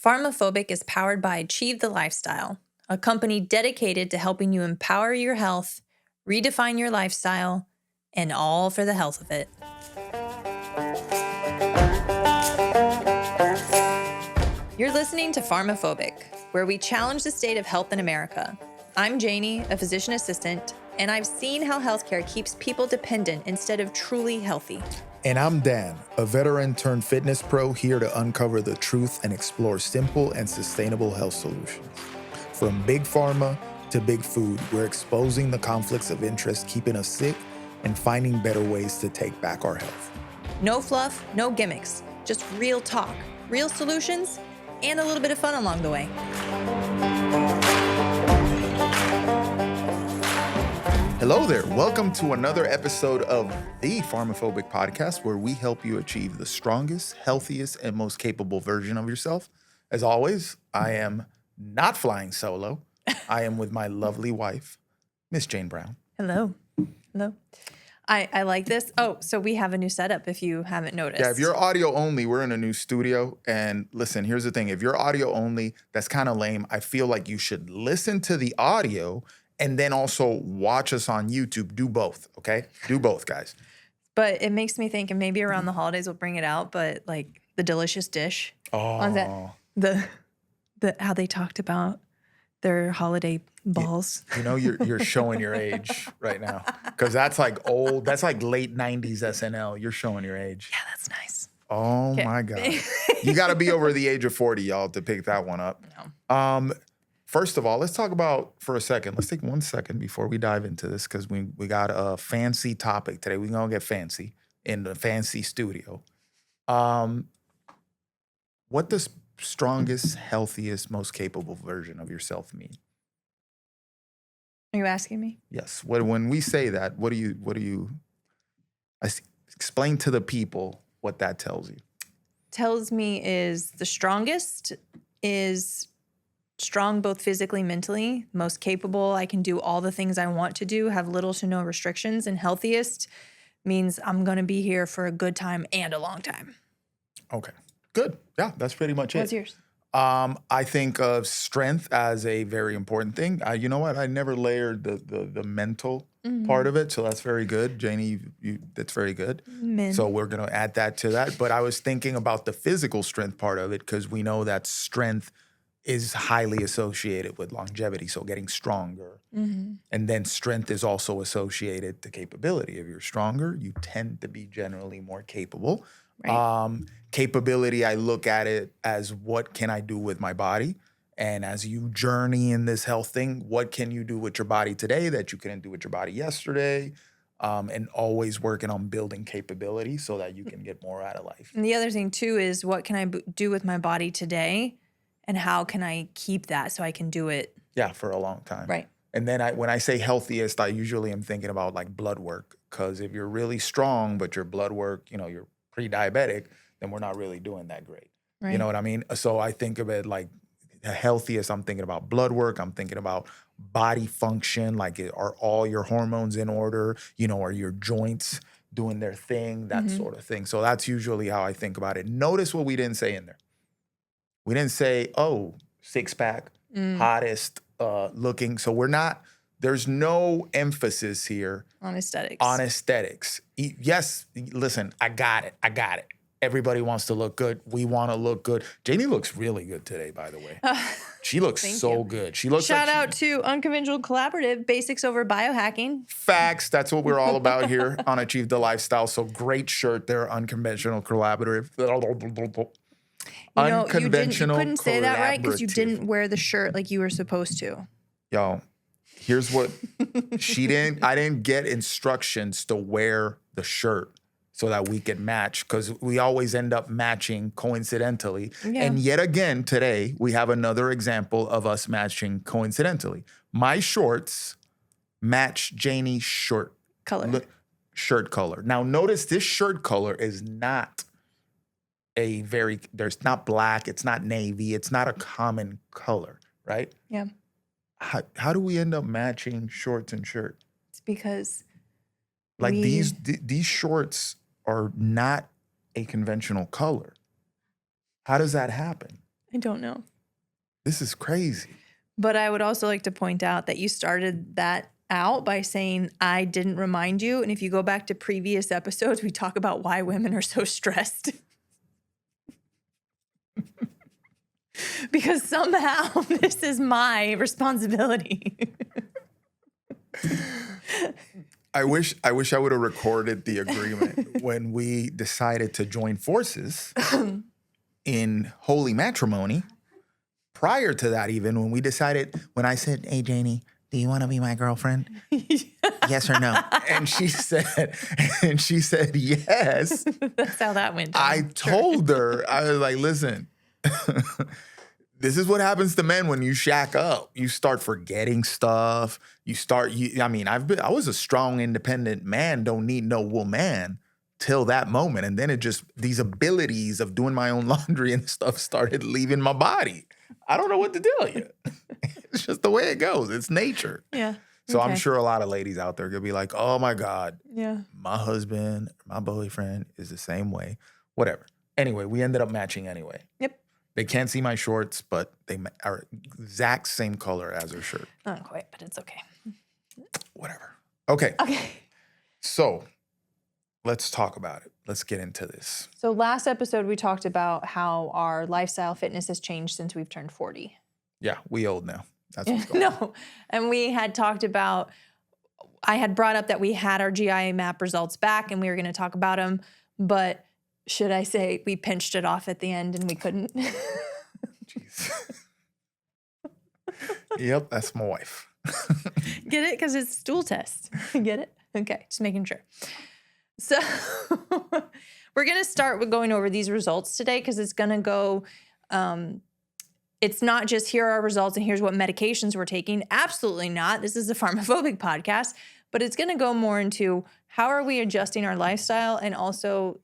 PharmaPhobic is powered by Achieve the Lifestyle, a company dedicated to helping you empower your health, redefine your lifestyle, and all for the health of it. You're listening to PharmaPhobic, where we challenge the state of health in America. I'm Janie, a physician assistant, and I've seen how healthcare keeps people dependent instead of truly healthy. And I'm Dan, a veteran turned fitness pro here to uncover the truth and explore simple and sustainable health solutions. From big pharma to big food, we're exposing the conflicts of interest keeping us sick and finding better ways to take back our health. No fluff, no gimmicks, just real talk, real solutions, and a little bit of fun along the way. Hello there. Welcome to another episode of the PharmaPhobic podcast, where we help you achieve the strongest, healthiest, and most capable version of yourself. As always, I am not flying solo. I am with my lovely wife, Miss Jane Brown. Hello. Hello. I like this. Oh, so we have a new setup if you haven't noticed. Yeah, if you're audio only, we're in a new studio. And listen, here's the thing. If you're audio only, that's kind of lame. I feel like you should listen to the audio and then also watch us on YouTube. Do both, okay? Do both, guys. But it makes me think, and maybe around the holidays we'll bring it out, but like the delicious dish. Oh. The how they talked about their holiday balls. You know, you're showing your age right now. Because that's like old, that's like late 90s SNL. You're showing your age. Yeah, that's nice. Oh my God. You got to be over the age of 40, y'all, to pick that one up. No. First of all, let's talk about, for a second, let's take 1 second before we dive into this, because we got a fancy topic today. We're going to get fancy in the fancy studio. What does strongest, healthiest, most capable version of yourself mean? Are you asking me? Yes. When we say that, what do you explain to the people what that tells you? Tells me is the strongest is strong both physically, mentally, most capable. I can do all the things I want to do, have little to no restrictions, and healthiest means I'm going to be here for a good time and a long time. Okay, good. Yeah, that's pretty much it. What's yours? I think of strength as a very important thing. You know what? I never layered the mental part of it, so that's very good. Janie, that's very good. So we're going to add that to that. But I was thinking about the physical strength part of it, because we know that strength is highly associated with longevity, so getting stronger. And then strength is also associated to capability. If you're stronger, you tend to be generally more capable. Right. Capability, I look at it as what can I do with my body? And as you journey in this health thing, what can you do with your body today that you couldn't do with your body yesterday? And always working on building capability so that you can get more out of life. And the other thing too is what can I do with my body today? And how can I keep that so I can do it? Yeah, for a long time. Right. And then when I say healthiest, I usually am thinking about like blood work. Because if you're really strong, but your blood work, you're pre-diabetic, then we're not really doing that great. Right. You know what I mean? So I think of it like the healthiest. I'm thinking about blood work. I'm thinking about body function. Like, are all your hormones in order? Are your joints doing their thing? That sort of thing. So that's usually how I think about it. Notice what we didn't say in there. We didn't say, six-pack, hottest looking. So there's no emphasis here. On aesthetics. On aesthetics. Yes, listen, I got it. Everybody wants to look good. We want to look good. Janie looks really good today, by the way. She looks so good. She looks Shout out to Unconventional Collaborative, Basics Over Biohacking. Facts. That's what we're all about here on Achieve the Lifestyle. So great shirt there, Unconventional Collaborative. You couldn't say that right because you didn't wear the shirt like you were supposed to. Yo, here's what I didn't get instructions to wear the shirt so that we could match, because we always end up matching coincidentally. Yeah. And yet again, today, we have another example of us matching coincidentally. My shorts match Janie's shirt color. Now, notice this shirt color is not there's not black, it's not navy, it's not a common color, right? Yeah. How do we end up matching shorts and shirt? It's because these shorts are not a conventional color. How does that happen? I don't know. This is crazy. But I would also like to point out that you started that out by saying I didn't remind you. And if you go back to previous episodes, we talk about why women are so stressed. Because somehow this is my responsibility. I wish I would have recorded the agreement when we decided to join forces in holy matrimony. Prior to that, even when I said, "Hey, Janie, do you want to be my girlfriend?" Yes or no? And she said, yes. That's how that went down. I told her, I was like, listen, this is what happens to men when you shack up. You start forgetting stuff. I was a strong, independent man, don't need no woman till that moment. And then these abilities of doing my own laundry and stuff started leaving my body. I don't know what to tell you. It's just the way it goes. It's nature. Yeah. So Okay. I'm sure a lot of ladies out there could be like, oh my God, Yeah. my husband, my boyfriend is the same way. Whatever. Anyway, we ended up matching anyway. Yep. They can't see my shorts, but they are exact same color as her shirt. Not quite, but it's okay. Whatever. Okay. Okay. So let's talk about it. Let's get into this. So last episode, we talked about how our lifestyle fitness has changed since we've turned 40. Yeah, we old now. That's what's going on. No. And we had talked about, I had brought up that we had our GI map results back and we were going to talk about them. But should I say we pinched it off at the end and we couldn't? Jeez. Yep, that's my wife. Get it? Because it's a stool test. Get it? Okay, just making sure. So we're going to start with going over these results today because it's going to go, it's not just here are our results and here's what medications we're taking. Absolutely not. This is a PharmaPhobic podcast, but it's going to go more into how are we adjusting our lifestyle and also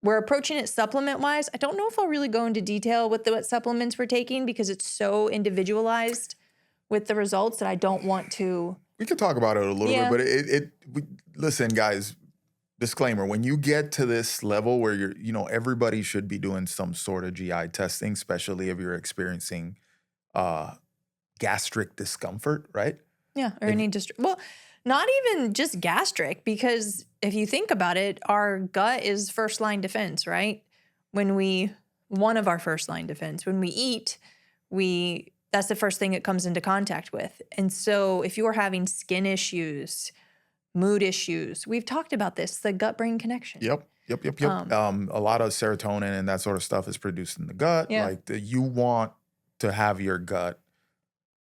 we're approaching it supplement-wise. I don't know if I'll really go into detail with what supplements we're taking because it's so individualized with the results that I don't want to. We could talk about it a little bit, but listen, guys, disclaimer, when you get to this level where everybody should be doing some sort of GI testing, especially if you're experiencing gastric discomfort, right? Yeah, or well, not even just gastric, because if you think about it, our gut is first line defense, right? One of our first line defense, when we eat, that's the first thing it comes into contact with. And so if you're having skin issues, mood issues, we've talked about this, the gut-brain connection. Yep. A lot of serotonin and that sort of stuff is produced in the gut. Yeah. You want to have your gut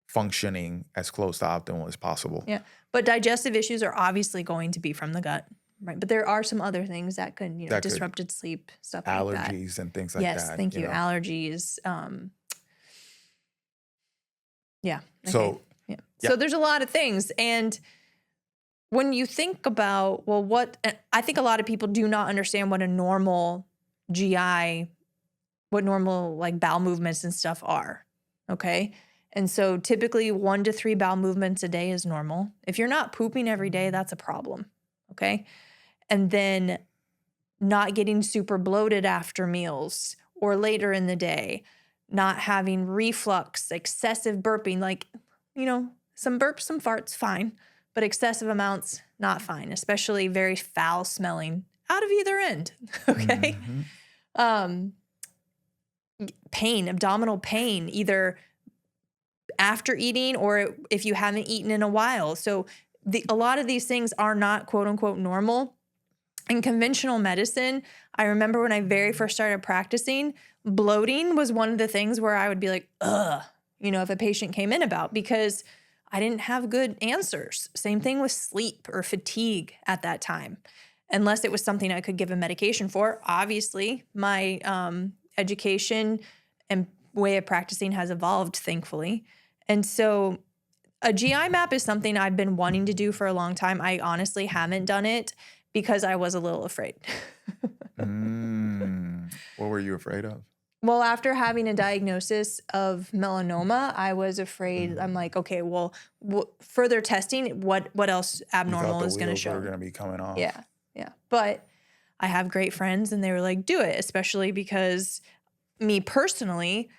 functioning as close to optimal as possible. Yeah. But digestive issues are obviously going to be from the gut, right? But there are some other things that could, disrupted sleep, stuff like that. Allergies and things like that. Yes, thank you. Allergies. Yeah. Okay. So, yeah. So there's a lot of things. And when you think about, I think a lot of people do not understand what a normal what normal like bowel movements and stuff are. Okay. And so typically 1 to 3 bowel movements a day is normal. If you're not pooping every day, that's a problem. Okay. And then not getting super bloated after meals or later in the day, not having reflux, excessive burping, some burps, some farts, fine, but excessive amounts, not fine, especially very foul smelling out of either end. Okay. Mm-hmm. Pain, abdominal pain, either after eating or if you haven't eaten in a while. So a lot of these things are not quote unquote normal. In conventional medicine, I remember when I very first started practicing, bloating was one of the things where I would be like, ugh, if a patient came in because I didn't have good answers. Same thing with sleep or fatigue at that time, unless it was something I could give a medication for. Obviously, my education and way of practicing has evolved, thankfully. And so a GI map is something I've been wanting to do for a long time. I honestly haven't done it because I was a little afraid. What were you afraid of? Well, after having a diagnosis of melanoma, I was afraid. I'm like, okay, well, further testing, what else abnormal is going to show? They're going to be coming off. Yeah. But I have great friends and they were like, do it, especially because me personally,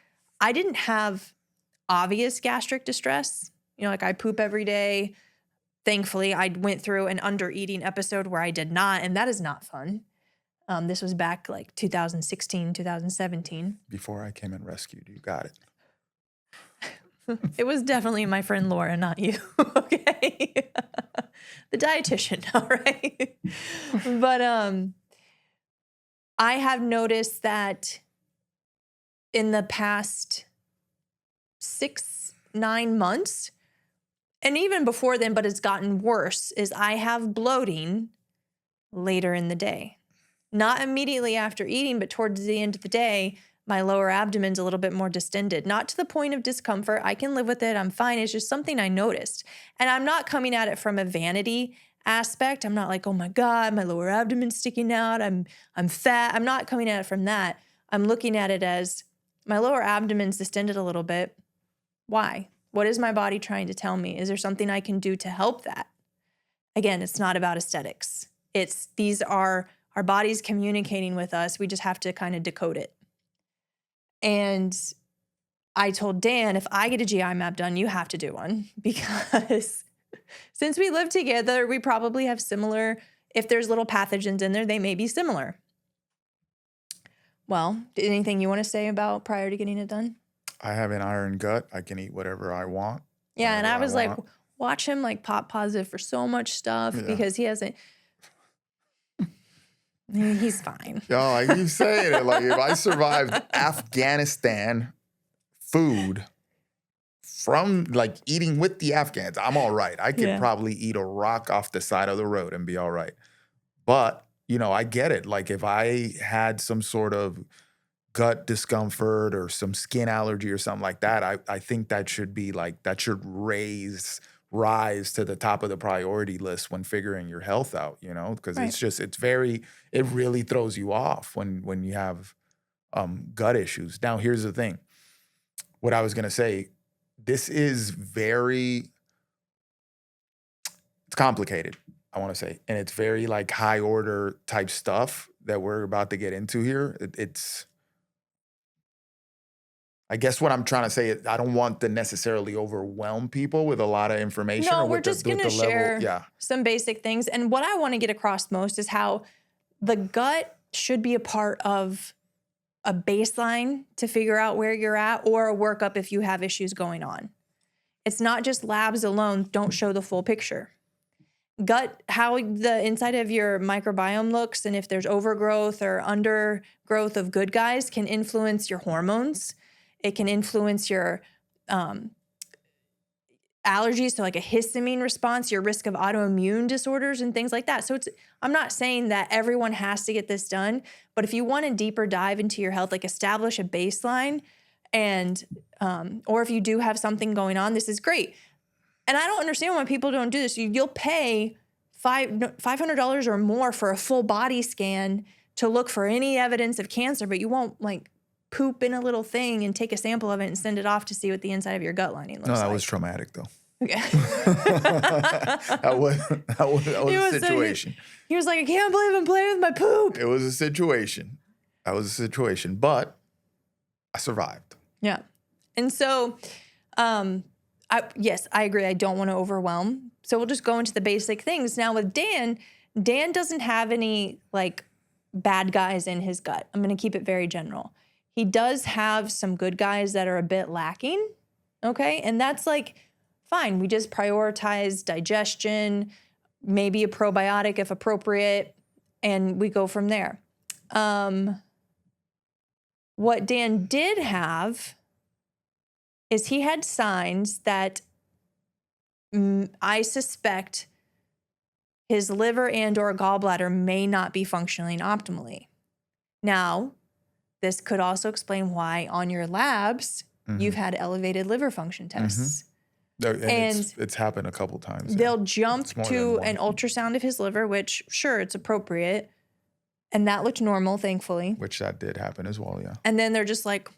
I didn't have obvious gastric distress. You know, like I poop every day. Thankfully, I went through an under eating episode where I did not, and that is not fun. This was back like 2016, 2017. Before I came and rescued you. Got it. It was definitely my friend Laura, not you. Okay. The dietitian, all right. But I have noticed that in the past 6-9 months, and even before then, but it's gotten worse, is I have bloating later in the day. Not immediately after eating, but towards the end of the day, my lower abdomen's a little bit more distended. Not to the point of discomfort. I can live with it. I'm fine. It's just something I noticed. And I'm not coming at it from a vanity aspect. I'm not like, oh my God, my lower abdomen's sticking out. I'm fat. I'm not coming at it from that. I'm looking at it as my lower abdomen's distended a little bit. Why? What is my body trying to tell me? Is there something I can do to help that? Again, it's not about aesthetics. These are our bodies communicating with us. We just have to kind of decode it. And I told Dan, if I get a GI map done, you have to do one, because since we live together, we probably have similar, if there's little pathogens in there, they may be similar. Well, anything you want to say about prior to getting it done? I have an iron gut. I can eat whatever I want. Yeah, and I was like, watch him like pop positive for so much stuff because he hasn't. He's fine. Yo, I keep saying it. Like, if I survived Afghanistan food from like eating with the Afghans, I'm all right. I could probably eat a rock off the side of the road and be all right. But, you know, I get it. Like, if I had some sort of gut discomfort or some skin allergy or something like that, I think that should be like, that should rise to the top of the priority list when figuring your health out, you know, because it really throws you off when you have gut issues. Now, here's the thing. What I was going to say, this is it's complicated, I want to say, and it's very like high order type stuff that we're about to get into here. I guess what I'm trying to say is I don't want to necessarily overwhelm people with a lot of information. No, we're just going to share some basic things. And what I want to get across most is how the gut should be a part of a baseline to figure out where you're at, or a workup if you have issues going on. It's not just labs alone don't show the full picture. Gut, how the inside of your microbiome looks, and if there's overgrowth or undergrowth of good guys, can influence your hormones. It can influence your allergies, so like a histamine response, your risk of autoimmune disorders and things like that. So I'm not saying that everyone has to get this done, but if you want a deeper dive into your health, like establish a baseline, and or if you do have something going on, this is great. And I don't understand why people don't do this. You'll pay $500 or more for a full body scan to look for any evidence of cancer, but you won't like poop in a little thing and take a sample of it and send it off to see what the inside of your gut lining looks like. No, that was traumatic though. Okay. that was a situation. He was like, I can't believe I'm playing with my poop. It was a situation. That was a situation, but I survived. Yeah. And so, yes, I agree. I don't want to overwhelm. So we'll just go into the basic things. Now with Dan doesn't have any like bad guys in his gut. I'm going to keep it very general. He does have some good guys that are a bit lacking, okay? And that's like, fine. We just prioritize digestion, maybe a probiotic if appropriate, and we go from there. What Dan did have is he had signs that I suspect his liver and or gallbladder may not be functioning optimally. Now, this could also explain why on your labs, you've had elevated liver function tests. And it's happened a couple times. They'll jump to an ultrasound of his liver, which, sure, it's appropriate. And that looked normal, thankfully. Which that did happen as well, yeah. And then they're just like,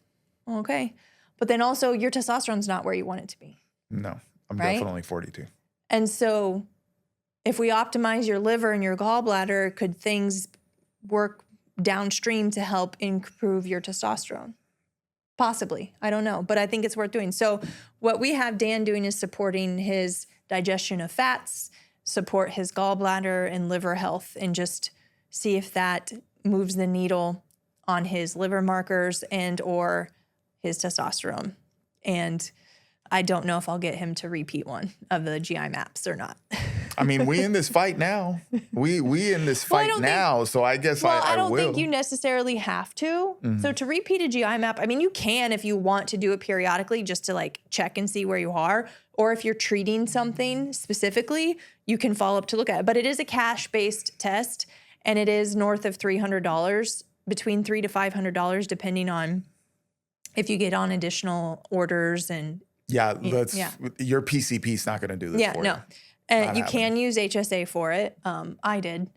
oh, okay. But then also your testosterone's not where you want it to be. No, I'm definitely 42. And so if we optimize your liver and your gallbladder, could things work downstream to help improve your testosterone? Possibly. I don't know, but I think it's worth doing. So what we have Dan doing is supporting his digestion of fats, support his gallbladder and liver health, and just see if that moves the needle on his liver markers and or his testosterone. And I don't know if I'll get him to repeat one of the GI maps or not. I mean, we in this fight now. We in this fight now, so I guess I don't will. think you necessarily have to. So to repeat a GI map, I mean, you can if you want to do it periodically just to like check and see where you are. Or if you're treating something specifically, you can follow up to look at it. But it is a cash-based test, and it is north of $300, between $300 to $500, depending on if you get on additional orders and your PCP's not going to do this for you. No. And you can use HSA for it. I did.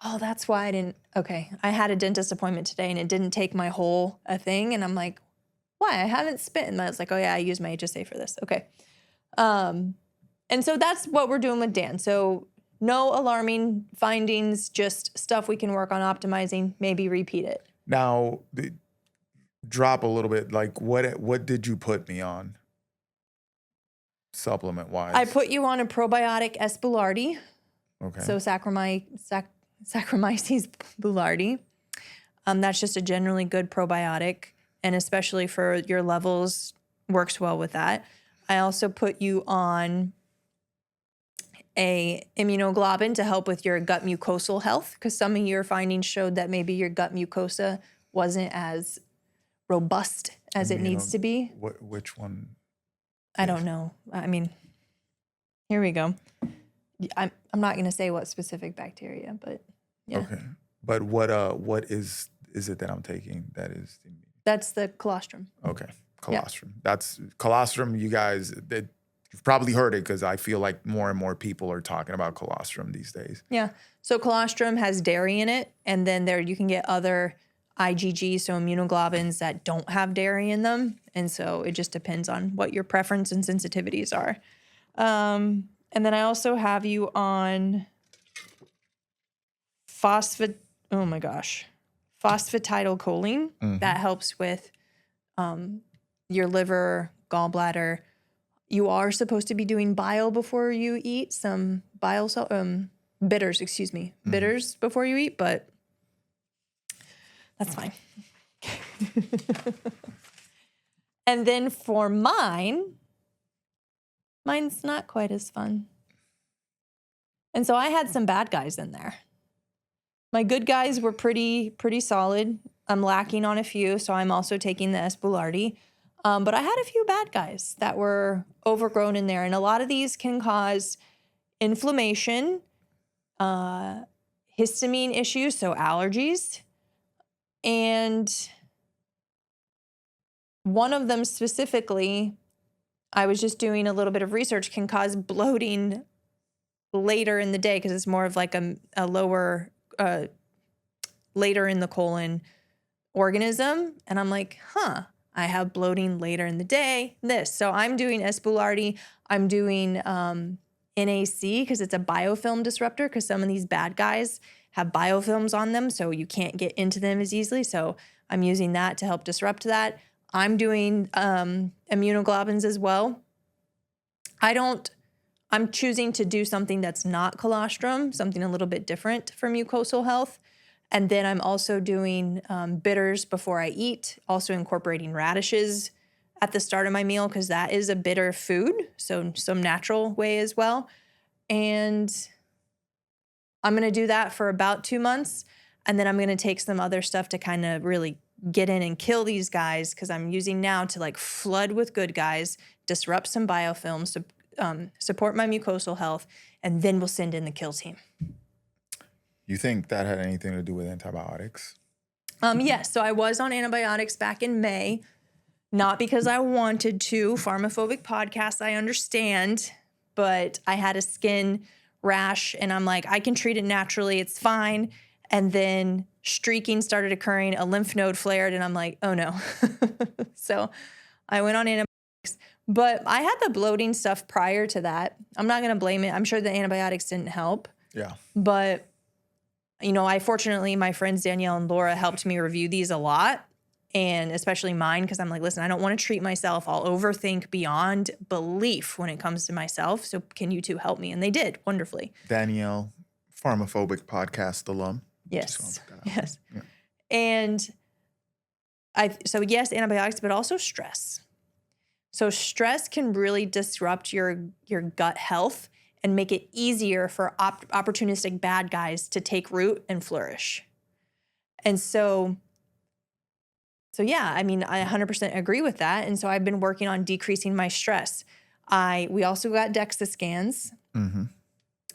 Oh, that's why I didn't. Okay. I had a dentist appointment today and it didn't take my whole thing. And I'm like, why? I haven't spent. And I was like, oh yeah, I used my HSA for this. Okay. And so that's what we're doing with Dan. So no alarming findings, just stuff we can work on optimizing, maybe repeat it. Now, drop a little bit. Like what did you put me on? Supplement-wise. I put you on a probiotic S. boulardii. Okay. So Saccharomyces boulardii. That's just a generally good probiotic, and especially for your levels, works well with that. I also put you on a immunoglobulin to help with your gut mucosal health, because some of your findings showed that maybe your gut mucosa wasn't as robust as it needs to be. Which one? I don't know. I mean, here we go. I'm not going to say what specific bacteria, but yeah. Okay. But what is it that I'm taking that is? That's the colostrum. Okay. Colostrum. Yeah. That's colostrum. You guys, you've probably heard it because I feel like more and more people are talking about colostrum these days. Yeah. So colostrum has dairy in it, and then you can get other IgG, so immunoglobulins that don't have dairy in them. And so it just depends on what your preference and sensitivities are. And then I also have you on phosphatidylcholine. That helps with your liver, gallbladder. You are supposed to be doing bile before you eat, some bitters before you eat, but that's fine. And then for mine's not quite as fun. And so I had some bad guys in there. My good guys were pretty solid. I'm lacking on a few, so I'm also taking the S. boulardii. But I had a few bad guys that were overgrown in there. And a lot of these can cause inflammation, histamine issues, so allergies. And one of them specifically, I was just doing a little bit of research, can cause bloating later in the day because it's more of like a lower, later in the colon organism. And I'm like, I have bloating later in the day. So I'm doing S. boulardii. I'm doing NAC because it's a biofilm disruptor, because some of these bad guys have biofilms on them, so you can't get into them as easily. So I'm using that to help disrupt that. I'm doing immunoglobulins as well. I'm choosing to do something that's not colostrum, something a little bit different for mucosal health. And then I'm also doing bitters before I eat, also incorporating radishes at the start of my meal, because that is a bitter food, so some natural way as well. And I'm going to do that for about 2 months, and then I'm going to take some other stuff to kind of really get in and kill these guys, because I'm using now to like flood with good guys, disrupt some biofilms, support my mucosal health, and then we'll send in the kill team. You think that had anything to do with antibiotics? Yes. So I was on antibiotics back in May, not because I wanted to. PharmaPhobic podcast, I understand, but I had a skin rash, and I'm like, I can treat it naturally. It's fine. And then streaking started occurring, a lymph node flared, and I'm like, oh no. So I went on antibiotics, but I had the bloating stuff prior to that. I'm not going to blame it. I'm sure the antibiotics didn't help. Yeah. But, fortunately, my friends Danielle and Laura helped me review these a lot. and especially mine, because I'm like, listen, I don't want to treat myself. I'll overthink beyond belief when it comes to myself. So can you two help me? And they did wonderfully. Danielle, PharmaPhobic podcast alum. Yes. Yes. Yeah. And so yes, antibiotics, but also stress. So stress can really disrupt your gut health and make it easier for opportunistic bad guys to take root and flourish. And so yeah, I mean, I 100% agree with that. And so I've been working on decreasing my stress. We also got DEXA scans. Mm-hmm.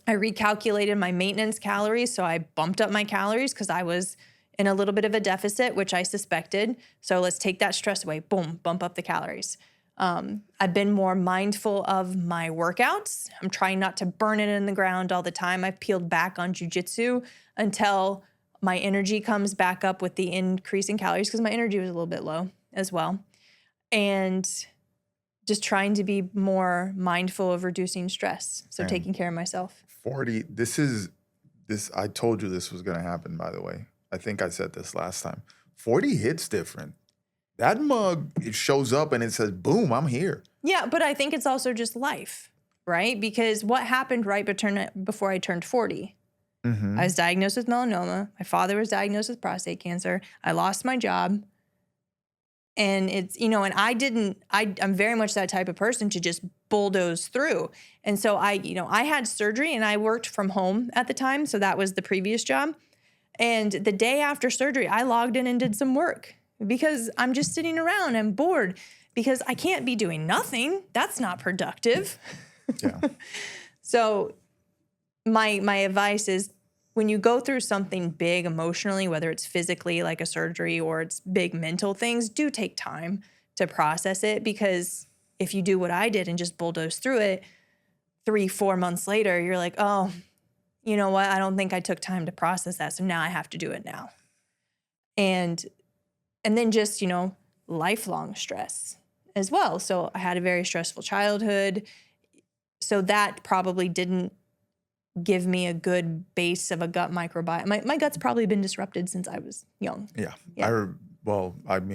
I recalculated my maintenance calories. So I bumped up my calories because I was in a little bit of a deficit, which I suspected. So let's take that stress away. Boom, bump up the calories. I've been more mindful of my workouts. I'm trying not to burn it in the ground all the time. I've peeled back on jujitsu until my energy comes back up with the increase in calories, because my energy was a little bit low as well. And just trying to be more mindful of reducing stress. So taking care of myself. 40, I told you this was going to happen, by the way. I think I said this last time. 40 hits different. That mug, it shows up and it says, boom, I'm here. Yeah, but I think it's also just life, right? Because what happened right before I turned 40? Mm-hmm. I was diagnosed with melanoma. My father was diagnosed with prostate cancer. I lost my job. And it's, and I'm very much that type of person to just bulldoze through. And so I had surgery and I worked from home at the time. So that was the previous job. And the day after surgery, I logged in and did some work because I'm just sitting around. I'm bored because I can't be doing nothing. That's not productive. Yeah. So my advice is, when you go through something big emotionally, whether it's physically like a surgery or it's big mental things, do take time to process it. Because if you do what I did and just bulldoze through it, 3-4 months later, you're like, oh, you know what? I don't think I took time to process that. So now I have to do it now. And then just, lifelong stress as well. So I had a very stressful childhood. So that probably didn't give me a good base of a gut microbiome. My gut's probably been disrupted since I was young. Yeah.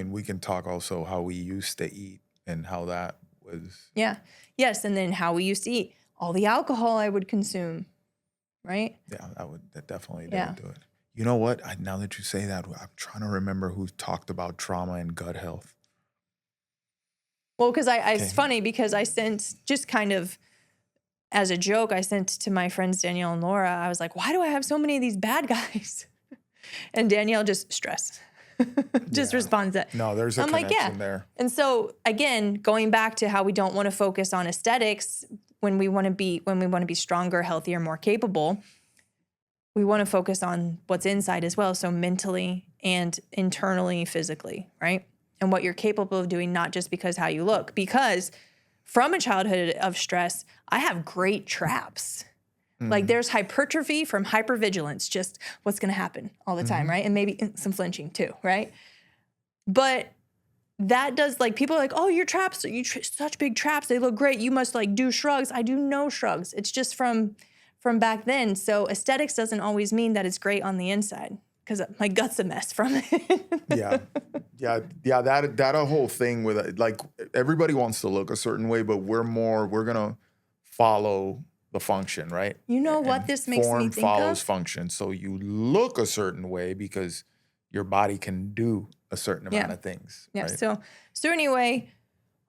We can talk also how we used to eat and how that was. Yeah. Yes. And then how we used to eat. All the alcohol I would consume, right? Yeah, that definitely didn't do it. You know what? Now that you say that, I'm trying to remember who talked about trauma and gut health. Well, because it's funny because I sent just kind of, as a joke, I sent to my friends Danielle and Laura, I was like, why do I have so many of these bad guys? And Danielle just stress. Responds that. No, there's a connection there. And so again, going back to how we don't want to focus on aesthetics when we want to be stronger, healthier, more capable, we want to focus on what's inside as well. So mentally and internally, physically, right? And what you're capable of doing, not just because how you look. Because from a childhood of stress, I have great traps. Mm-hmm. Like there's hypertrophy from hypervigilance, just what's going to happen all the time, right? And maybe some flinching too, right? But that does, people are like, oh, your traps, such big traps, they look great. You must do shrugs. I do no shrugs. It's just from back then. So aesthetics doesn't always mean that it's great on the inside, because my gut's a mess from it. Yeah. That whole thing with it, everybody wants to look a certain way, but we're gonna follow the function, right? You know what this makes me think of? Form follows function. So you look a certain way because your body can do a certain amount of things. Yeah. Right? So anyway,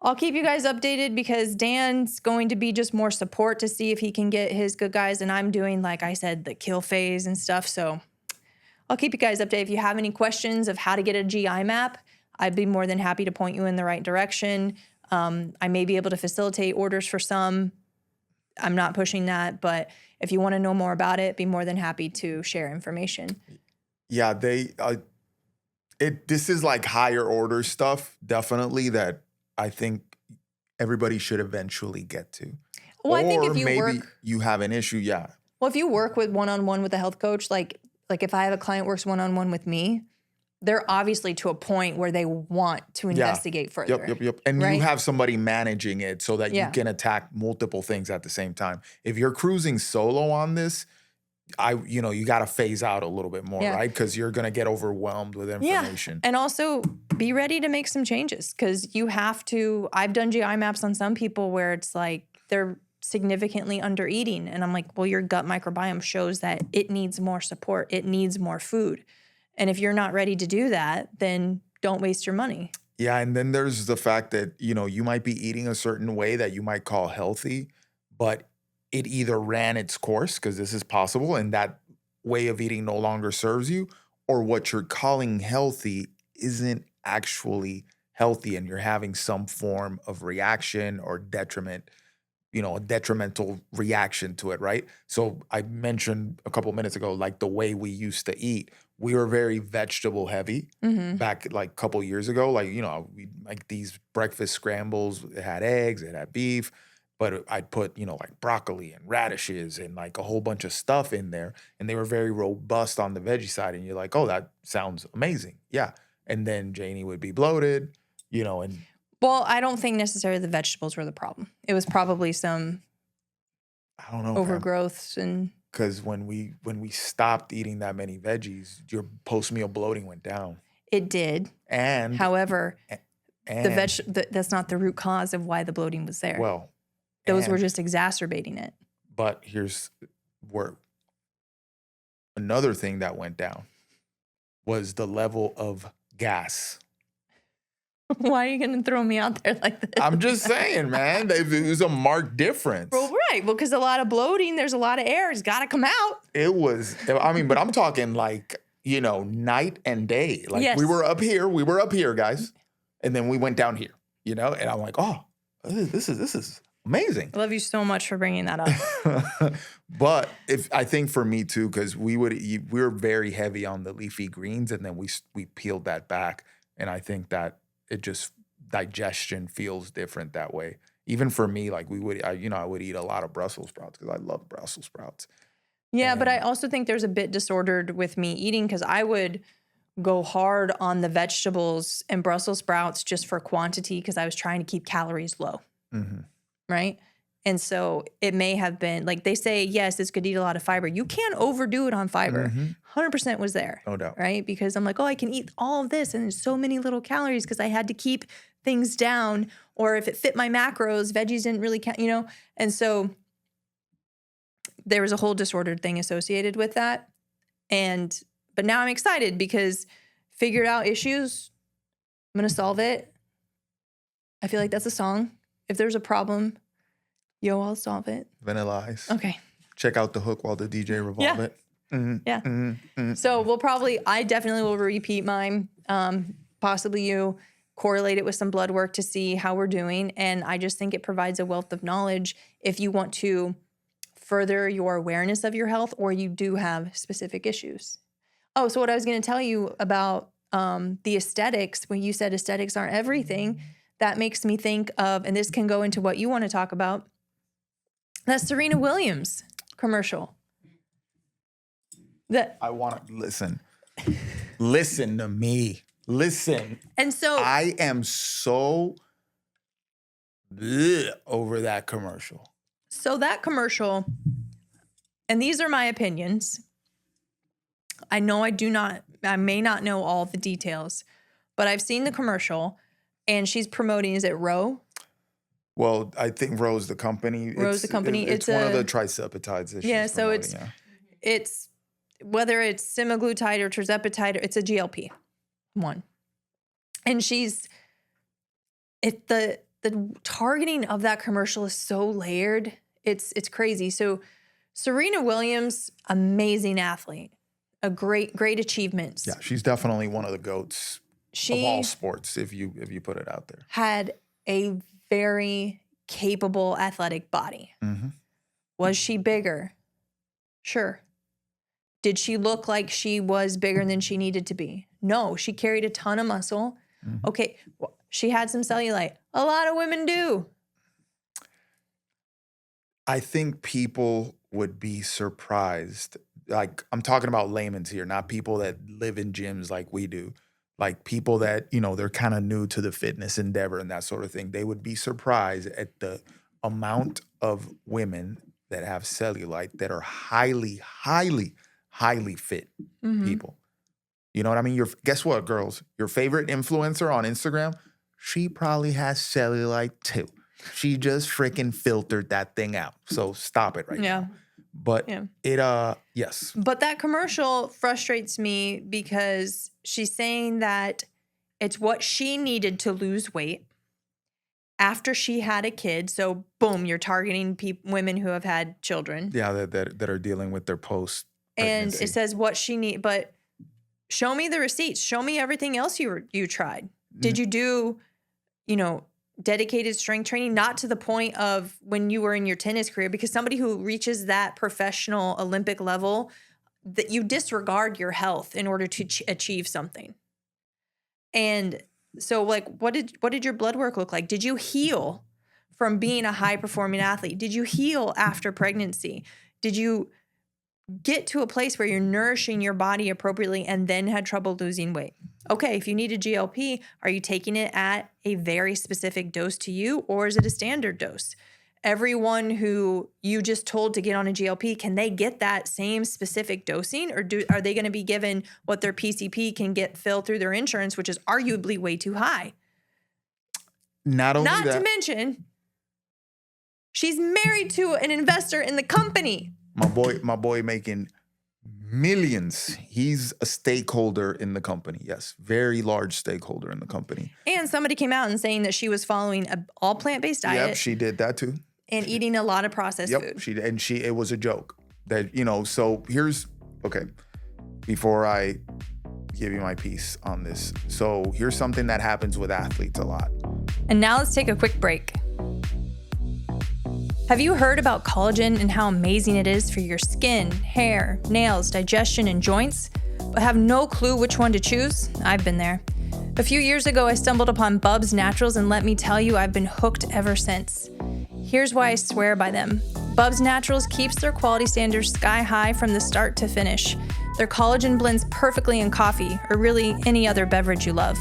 I'll keep you guys updated because Dan's going to be just more support to see if he can get his good guys. And I'm doing, like I said, the kill phase and stuff. So I'll keep you guys updated. If you have any questions of how to get a GI map, I'd be more than happy to point you in the right direction. I may be able to facilitate orders for some. I'm not pushing that, but if you want to know more about it, be more than happy to share information. Yeah, this is like higher order stuff, definitely, that I think everybody should eventually get to. Well, I think if you have an issue, Well, if you work with one-on-one with a health coach, like if I have a client works one-on-one with me, they're obviously to a point where they want to investigate further. Yep. And you have somebody managing it so that you can attack multiple things at the same time. If you're cruising solo on this, you got to phase out a little bit more, Yeah. right? Because you're going to get overwhelmed with Yeah. information. And also be ready to make some changes because you have to. I've done GI maps on some people where it's like they're significantly under eating. And I'm like, well, your gut microbiome shows that it needs more support. It needs more food. And if you're not ready to do that, then don't waste your money. Yeah, and then there's the fact that, you might be eating a certain way that you might call healthy, but it either ran its course, because this is possible, and that way of eating no longer serves you, or what you're calling healthy isn't actually healthy, and you're having some form of reaction or detriment, a detrimental reaction to it, right? So I mentioned a couple minutes ago, like the way we used to eat, we were very vegetable heavy back like a couple years ago. Like, we like these breakfast scrambles, it had eggs, it had beef, but I'd put, like broccoli and radishes and like a whole bunch of stuff in there. And they were very robust on the veggie side. And you're like, oh, that sounds amazing. Yeah. And then Janie would be bloated, and Well, I don't think necessarily the vegetables were the problem. It was probably some I don't know, overgrowths and because when we stopped eating that many veggies, your post-meal bloating went down. it did. And However, and that's not the root cause of why the bloating was there. well, Those were just exacerbating it. but here's where another thing that went down was the level of gas. Why are you going to throw me out there like this? I'm just saying, man, it was a marked difference. Well, right. Well, because a lot of bloating, there's a lot of air. It's got to come out. It was, but I'm talking like, night and day. Like Yes. we were up here, guys. And then we went down here, and I'm like, oh, this is amazing. I love you so much for bringing that up. But I think for me too, because we were very heavy on the leafy greens, and then we peeled that back. And I think that it just digestion feels different that way. Even for me, like I would eat a lot of Brussels sprouts because I love Brussels sprouts. Yeah, but I also think there's a bit disordered with me eating because I would go hard on the vegetables and Brussels sprouts just for quantity because I was trying to keep calories low. Mm-hmm. Right? And so it may have been like they say, yes, it's good to eat a lot of fiber. You can't overdo it on fiber. Mm-hmm. 100% was there. No doubt. Right? Because I'm like, oh, I can eat all of this and there's so many little calories because I had to keep things down. Or if it fit my macros, veggies didn't really count, And so there was a whole disordered thing associated with that. But now I'm excited because figured out issues. I'm going to solve it. I feel like that's a song. If there's a problem, I'll solve it. Vanilla Ice. Okay. Check out the hook while the DJ revolve it. Mm-hmm. Yeah. Mm-hmm. Mm-hmm. So I definitely will repeat mine. Possibly you correlate it with some blood work to see how we're doing. And I just think it provides a wealth of knowledge if you want to further your awareness of your health or you do have specific issues. Oh, so what I was going to tell you about the aesthetics, when you said aesthetics aren't everything, that makes me think of, and this can go into what you want to talk about, that Serena Williams commercial. I want to listen. Listen to me. Listen. And so I am so over that commercial. So that commercial, and these are my opinions. I know I may not know all the details, but I've seen the commercial and she's promoting, is it Roe? Well, I think Roe's the company. Roe's the company. It's one of the trisepatides that she's promoting, it's whether it's semaglutide or tirzepatide, it's a GLP-1. And the targeting of that commercial is so layered. It's crazy. So Serena Williams, amazing athlete, a great achievements. Yeah, she's definitely one of the GOATs of all sports, if you put it out there. Had a very capable athletic body. Mm-hmm. Was she bigger? Sure. Did she look like she was bigger than she needed to be? No, she carried a ton of muscle. Mm-hmm. Okay, well, she had some cellulite. A lot of women do. I think people would be surprised. Like, I'm talking about layman's here, not people that live in gyms like we do. Like people that, they're kind of new to the fitness endeavor and that sort of thing. They would be surprised at the amount of women that have cellulite that are highly, highly, highly fit people. You know what I mean? Guess what, girls? Your favorite influencer on Instagram, she probably has cellulite too. She just freaking filtered that thing out. So stop it right now. But yes. But that commercial frustrates me because she's saying that it's what she needed to lose weight after she had a kid. So boom, you're targeting women who have had children. Yeah, that are dealing with their post. And it says what she need, but show me the receipts. Show me everything else you tried. Did you do, dedicated strength training? Not to the point of when you were in your tennis career, because somebody who reaches that professional Olympic level, that you disregard your health in order to achieve something. And so, like, what did your blood work look like? Did you heal from being a high performing athlete? Did you heal after pregnancy? Did you get to a place where you're nourishing your body appropriately and then had trouble losing weight? Okay, if you need a GLP, are you taking it at a very specific dose to you, or is it a standard dose? Everyone who you just told to get on a GLP, can they get that same specific dosing, or are they going to be given what their PCP can get filled through their insurance, which is arguably way too high? Not to mention, she's married to an investor in the company. My boy making millions. He's a stakeholder in the company. Yes, very large stakeholder in the company. And somebody came out and saying that she was following an all plant-based diet. Yep, she did that too. And eating a lot of processed food. It was a joke. That, so before I give you my piece on this. So here's something that happens with athletes a lot. And now let's take a quick break. Have you heard about collagen and how amazing it is for your skin, hair, nails, digestion, and joints, but have no clue which one to choose? I've been there. A few years ago, I stumbled upon Bubs Naturals, and let me tell you, I've been hooked ever since. Here's why I swear by them. Bubs Naturals keeps their quality standards sky high from the start to finish. Their collagen blends perfectly in coffee, or really any other beverage you love.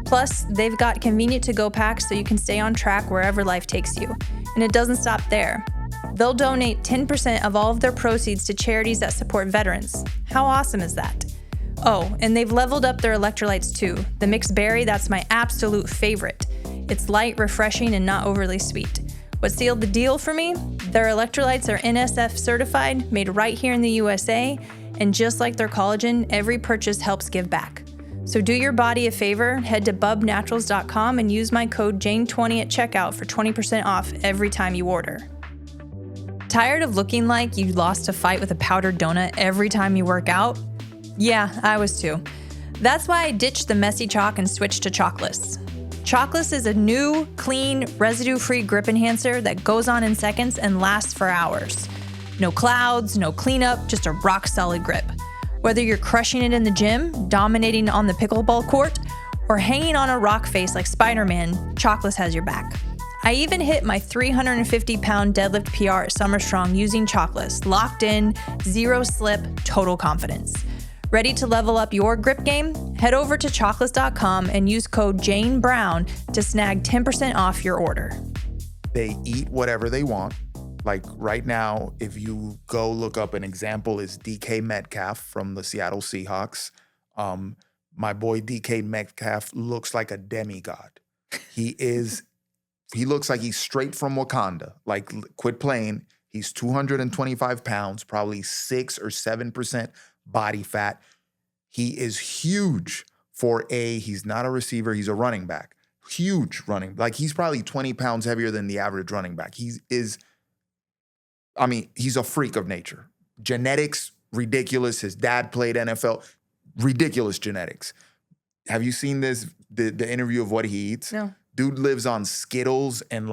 Plus, they've got convenient to-go packs so you can stay on track wherever life takes you. And it doesn't stop there. They'll donate 10% of all of their proceeds to charities that support veterans. How awesome is that? Oh, and they've leveled up their electrolytes too. The mixed berry, that's my absolute favorite. It's light, refreshing, and not overly sweet. What sealed the deal for me? Their electrolytes are NSF certified, made right here in the USA, and just like their collagen, every purchase helps give back. So do your body a favor, head to bubnaturals.com and use my code JANE20 at checkout for 20% off every time you order. Tired of looking like you lost a fight with a powdered donut every time you work out? Yeah, I was too. That's why I ditched the messy chalk and switched to Chalkless. Chalkless is a new, clean, residue-free grip enhancer that goes on in seconds and lasts for hours. No clouds, no cleanup, just a rock-solid grip. Whether you're crushing it in the gym, dominating on the pickleball court, or hanging on a rock face like Spider-Man, Chalkless has your back. I even hit my 350-pound deadlift PR at Summer Strong using Chalkless. Locked in, zero slip, total confidence. Ready to level up your grip game? Head over to chalkless.com and use code JANEBROWN to snag 10% off your order. They eat whatever they want. Like right now, if you go look up an example, is DK Metcalf from the Seattle Seahawks. My boy DK Metcalf looks like a demigod. He looks like he's straight from Wakanda. Like, quit playing. He's 225 pounds, probably 6 or 7% body fat. He is huge he's not a receiver, he's a running back. Huge running. Like, he's probably 20 pounds heavier than the average running back. He's a freak of nature. Genetics, ridiculous. His dad played NFL. Ridiculous genetics. Have you seen the interview of what he eats? No. Dude lives on Skittles and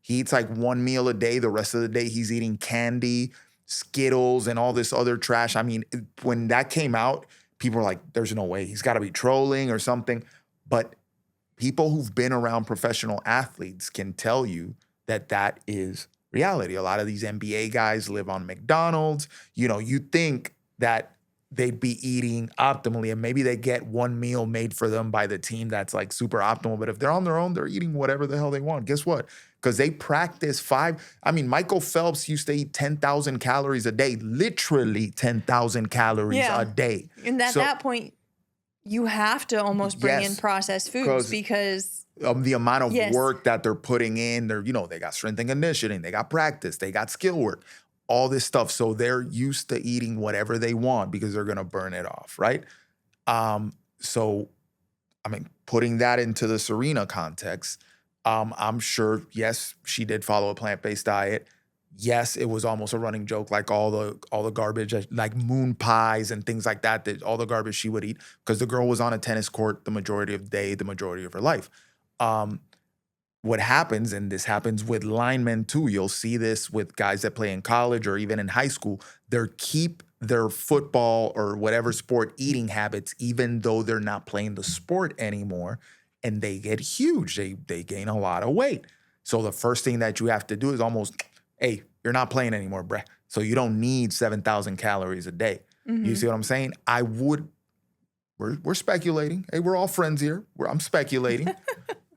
he eats one meal a day. The rest of the day he's eating candy, Skittles, and all this other trash. I mean, when that came out, people were like, there's no way. He's got to be trolling or something. But people who've been around professional athletes can tell you that is reality. A lot of these NBA guys live on McDonald's. You think that they'd be eating optimally, and maybe they get one meal made for them by the team that's like super optimal. But if they're on their own, they're eating whatever the hell they want. Guess what? Because they practice Michael Phelps used to eat 10,000 calories a day, literally 10,000 calories a day. And at that point, you have to almost bring in processed foods because the amount of work that they're putting in. They got strength and conditioning, they got practice, they got skill work, all this stuff. So they're used to eating whatever they want because they're going to burn it off, right? Putting that into the Serena context, I'm sure, yes, she did follow a plant-based diet. Yes, it was almost a running joke, like all the garbage, like moon pies and things like that all the garbage she would eat, because the girl was on a tennis court the majority of the day, the majority of her life. What happens, and this happens with linemen too, you'll see this with guys that play in college or even in high school, they keep their football or whatever sport eating habits, even though they're not playing the sport anymore, and they get huge. They gain a lot of weight. So the first thing that you have to do is almost, hey, you're not playing anymore, bruh. So you don't need 7,000 calories a day. Mm-hmm. You see what I'm saying? We're speculating. Hey, we're all friends here. I'm speculating.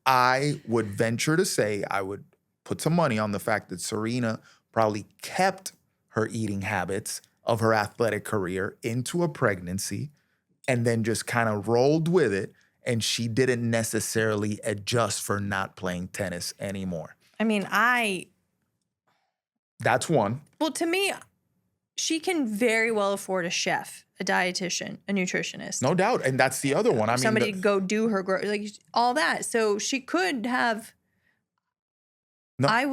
I would venture to say, I would put some money on the fact that Serena probably kept her eating habits of her athletic career into a pregnancy and then just kind of rolled with it. And she didn't necessarily adjust for not playing tennis anymore. That's one. Well, to me, she can very well afford a chef, a dietitian, a nutritionist. No doubt. And that's the other one. Somebody to go do her, all that. So she could have. No, I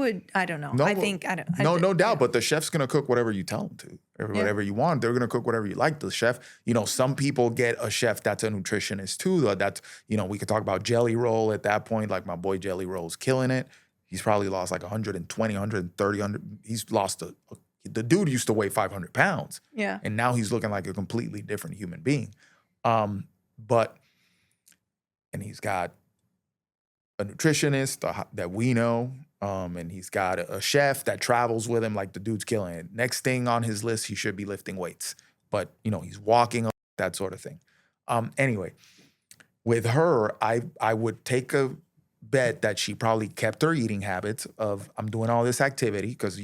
don't know. No doubt. Yeah. But the chef's going to cook whatever you tell them to, or whatever you want. They're going to cook whatever you like. The chef, some people get a chef that's a nutritionist too. That's, we could talk about Jelly Roll at that point. Like my boy Jelly Roll's killing it. He's probably lost like 120, 130, he's lost the dude used to weigh 500 pounds. Yeah. And now he's looking like a completely different human being. And he's got a nutritionist that we know. And he's got a chef that travels with him. Like, the dude's killing it. Next thing on his list, he should be lifting weights. But, he's walking, that sort of thing. Anyway, with her, I would take a bet that she probably kept her eating habits of, I'm doing all this activity, because,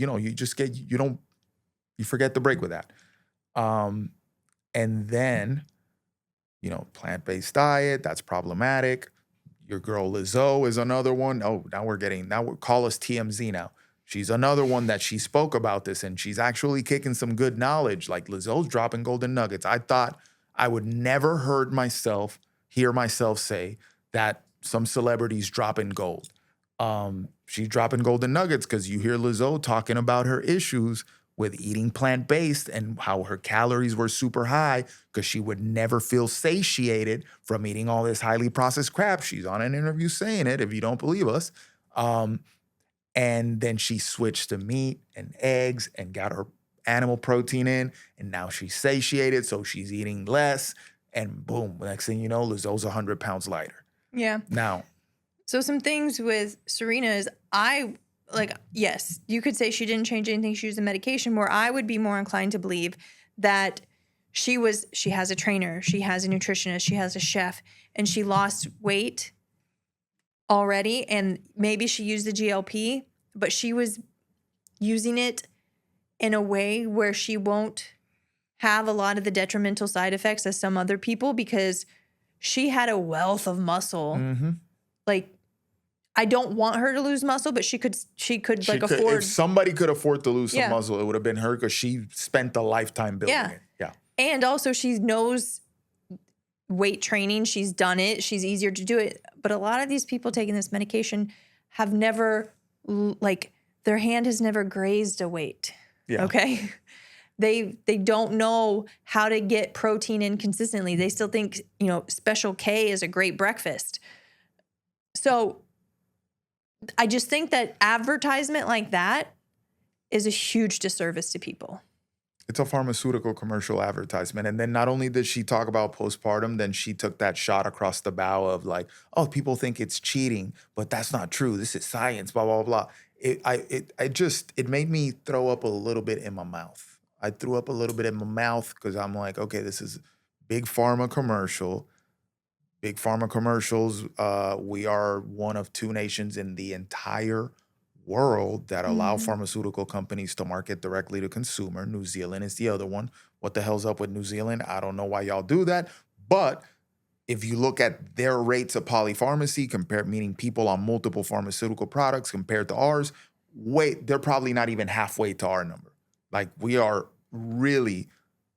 you forget the break with that. And then, plant-based diet, that's problematic. Your girl Lizzo is another one. Oh, now we're call us TMZ now. She's another one that she spoke about this, and she's actually kicking some good knowledge. Like, Lizzo's dropping golden nuggets. I thought I would never hear myself say that some celebrities dropping gold. She's dropping golden nuggets because you hear Lizzo talking about her issues with eating plant-based and how her calories were super high because she would never feel satiated from eating all this highly processed crap. She's on an interview saying it, if you don't believe us. And then she switched to meat and eggs and got her animal protein in, and now she's satiated, so she's eating less, and boom, next thing you know, Lizzo's 100 pounds lighter. Yeah. Now. So some things with Serena is yes, you could say she didn't change anything. She used the medication more. I would be more inclined to believe that she has a trainer, she has a nutritionist, she has a chef, and she lost weight already. And maybe she used the GLP, but she was using it in a way where she won't have a lot of the detrimental side effects as some other people, because she had a wealth of muscle. Mm-hmm. I don't want her to lose muscle, but she could afford. If somebody could afford to lose some muscle, it would have been her, because she spent a lifetime building it. Yeah. And also she knows weight training. She's done it. She's easier to do it. But a lot of these people taking this medication have never, their hand has never grazed a weight. Yeah. Okay. They don't know how to get protein in consistently. They still think, Special K is a great breakfast. So I just think that advertisement like that is a huge disservice to people. It's a pharmaceutical commercial advertisement. And then not only did she talk about postpartum, then she took that shot across the bow of people think it's cheating, but that's not true. This is science, blah, blah, blah. It made me throw up a little bit in my mouth. I threw up a little bit in my mouth because I'm like, okay, this is big pharma commercial. Big pharma commercials. We are one of 2 nations in the entire world that allow pharmaceutical companies to market directly to consumer. New Zealand is the other one. What the hell's up with New Zealand? I don't know why y'all do that. But if you look at their rates of polypharmacy, compared, meaning people on multiple pharmaceutical products compared to ours, they're probably not even halfway to our number. Like, we are really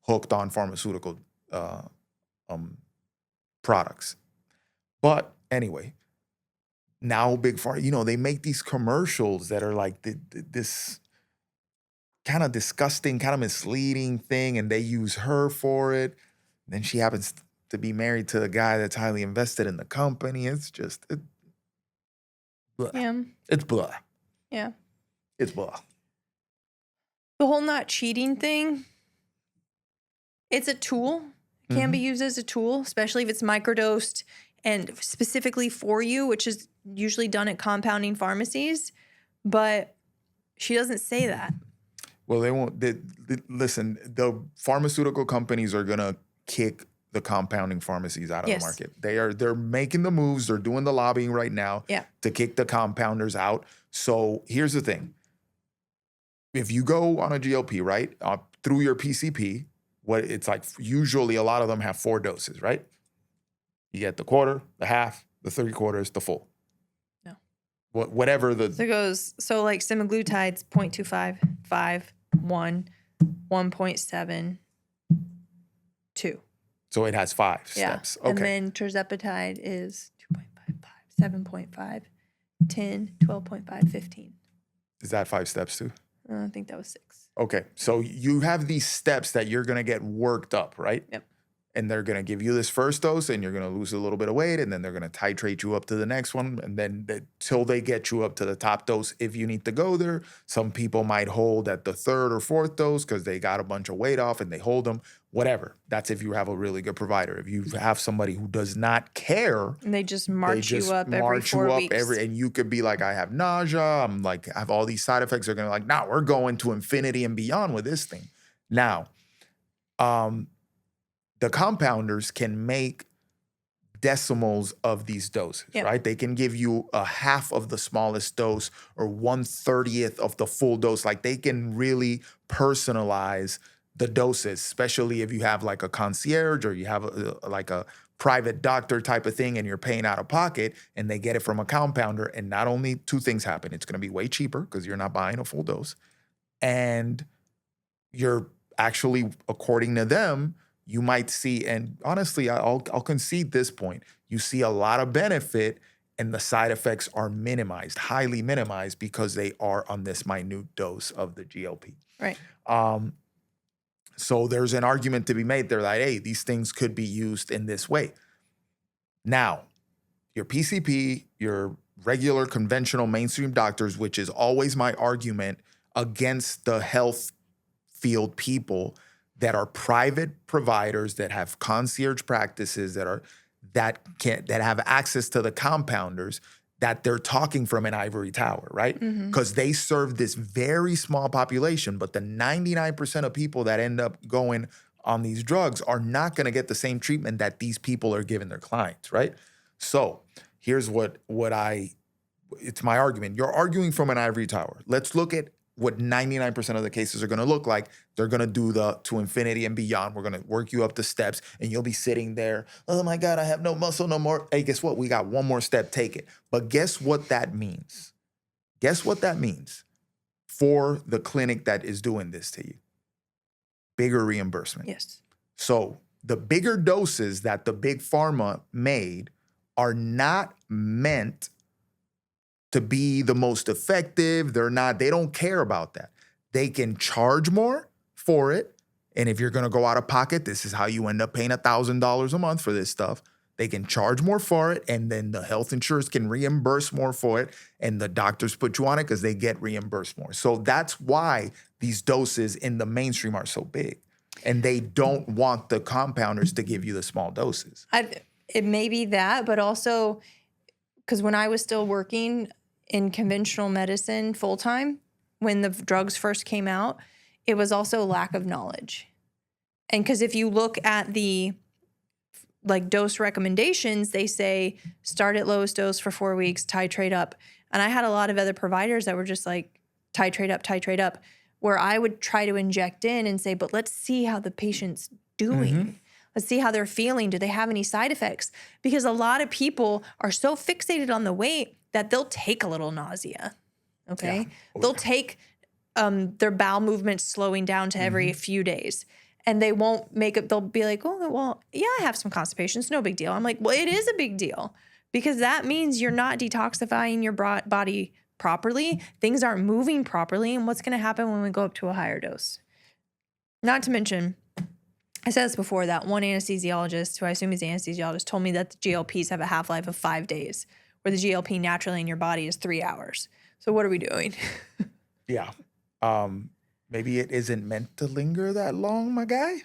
hooked on pharmaceutical products. But anyway, now Big Pharma, they make these commercials that are like this kind of disgusting, kind of misleading thing, and they use her for it. Then she happens to be married to the guy that's highly invested in the company. It's just, blah. Yeah. It's blah. Yeah. It's blah. The whole not cheating thing, it's a tool. It can be used as a tool, especially if it's microdosed and specifically for you, which is usually done at compounding pharmacies. But she doesn't say that. Well, they won't. Listen, the pharmaceutical companies are going to kick the compounding pharmacies out of the market. They're making the moves. They're doing the lobbying right now to kick the compounders out. So here's the thing. If you go on a GLP, right, through your PCP, what it's like, usually a lot of them have 4 doses, right? You get the quarter, the half, the 3/4, the full. No. Whatever the... So it goes, like semaglutide's 0.25, 5, 1, 1.7, 2. So it has 5 steps. Okay. And then tirzepatide is 2.55, 7.5, 10, 12.5, 15. Is that 5 steps too? I think that was 6. Okay. So you have these steps that you're going to get worked up, right? Yep. And they're going to give you this first dose and you're going to lose a little bit of weight, and then they're going to titrate you up to the next one, and then till they get you up to the top dose if you need to go there. Some people might hold at the 3rd or 4th dose because they got a bunch of weight off and they hold them. Whatever. That's if you have a really good provider. If you have somebody who does not care, and they just march you up every 4 weeks. And you could be like, I have nausea. I'm like, I have all these side effects. They're going to like, nah, we're going to infinity and beyond with this thing. Now, the compounders can make decimals of these doses, right? They can give you a half of the smallest dose or 1/30th of the full dose. Like, they can really personalize the doses, especially if you have like a concierge or you have like a private doctor type of thing and you're paying out of pocket and they get it from a compounder. And not only 2 things happen, it's going to be way cheaper because you're not buying a full dose. And you're actually, according to them, you might see, and honestly, I'll concede this point, you see a lot of benefit and the side effects are minimized, highly minimized, because they are on this minute dose of the GLP. Right. So there's an argument to be made. They're like, hey, these things could be used in this way. Now, your PCP, your regular conventional mainstream doctors, which is always my argument against the health field people that are private providers that have concierge practices that have access to the compounders, that they're talking from an ivory tower, right? Because they serve this very small population, but the 99% of people that end up going on these drugs are not going to get the same treatment that these people are giving their clients, right? So here's it's my argument. You're arguing from an ivory tower. Let's look at what 99% of the cases are going to look like. They're going to do the to infinity and beyond. We're going to work you up the steps and you'll be sitting there. Oh my God, I have no muscle no more. Hey, guess what? We got one more step. Take it. But guess what that means? Guess what that means for the clinic that is doing this to you? Bigger reimbursement. Yes. So the bigger doses that the big pharma made are not meant to be the most effective. They don't care about that. They can charge more for it. And if you're going to go out of pocket, this is how you end up paying $1,000 a month for this stuff. They can charge more for it. And then the health insurance can reimburse more for it. And the doctors put you on it because they get reimbursed more. So that's why these doses in the mainstream are so big. And they don't want the compounders to give you the small doses. It may be that, but also because when I was still working in conventional medicine full-time, when the drugs first came out, it was also lack of knowledge. And because if you look at the like dose recommendations, they say start at lowest dose for 4 weeks, titrate up. And I had a lot of other providers that were just like titrate up, where I would try to inject in and say, but let's see how the patient's doing. Mm-hmm. Let's see how they're feeling. Do they have any side effects? Because a lot of people are so fixated on the weight that they'll take a little nausea. Okay. Yeah. Oh, they'll yeah. take their bowel movements slowing down to every few days. And they won't make it, they'll be like, oh, well, yeah, I have some constipation. It's no big deal. I'm like, well, it is a big deal because that means you're not detoxifying your body properly. Things aren't moving properly. And what's going to happen when we go up to a higher dose? Not to mention, I said this before, that one anesthesiologist, who I assume is an anesthesiologist, told me that the GLPs have a half-life of 5 days, where the GLP naturally in your body is 3 hours. So what are we doing? Yeah. Maybe it isn't meant to linger that long, my guy.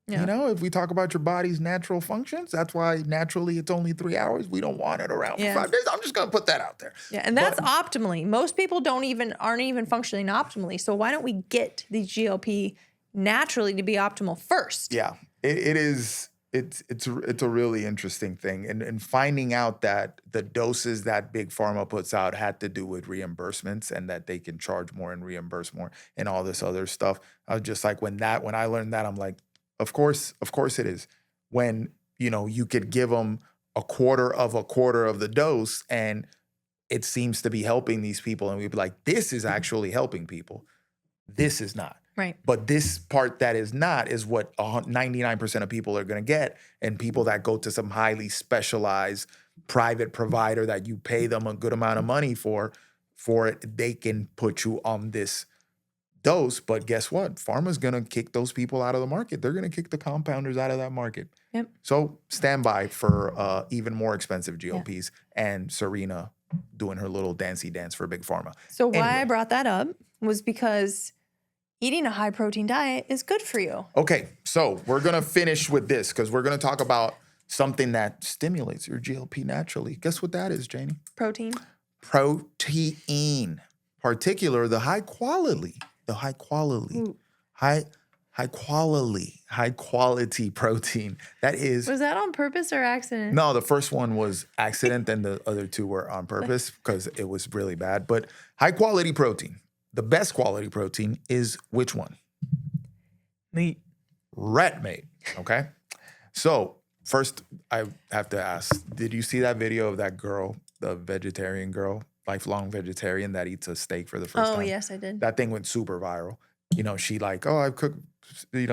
Yeah. You know, if we talk about your body's natural functions, that's why naturally it's only 3 hours. We don't want it around for 5 days. I'm just going to put that out there. Yeah, and that's optimally. Most people aren't even functioning optimally. So why don't we get the GLP naturally to be optimal first? Yeah, it is. It's a really interesting thing, and finding out that the doses that Big Pharma puts out had to do with reimbursements and that they can charge more and reimburse more and all this other stuff. I was just like, when I learned that, I'm like, of course it is. When you could give them a quarter of the dose, and it seems to be helping these people, and we'd be like, this is actually helping people. This is not. Right. But this part that is not is what 99% of people are going to get. And people that go to some highly specialized private provider that you pay them a good amount of money for it, they can put you on this dose. But guess what? Pharma's going to kick those people out of the market. They're going to kick the compounders out of that market. Yep. So stand by for even more expensive GLPs and Serena doing her little dancey dance for Big Pharma. So why I brought that up was because eating a high protein diet is good for you. Okay, so we're going to finish with this because we're going to talk about something that stimulates your GLP naturally. Guess what that is, Janie? Protein. Protein. Particular, the high quality protein. That is. Was that on purpose or accident? No, the first one was accident and the other two were on purpose because it was really bad. But high quality protein. The best quality protein is which one? Meat. Red meat, okay? So first I have to ask, did you see that video of that girl, the vegetarian girl, lifelong vegetarian that eats a steak for the first time? Oh, yes, I did. That thing went super viral. She like, I've cooked,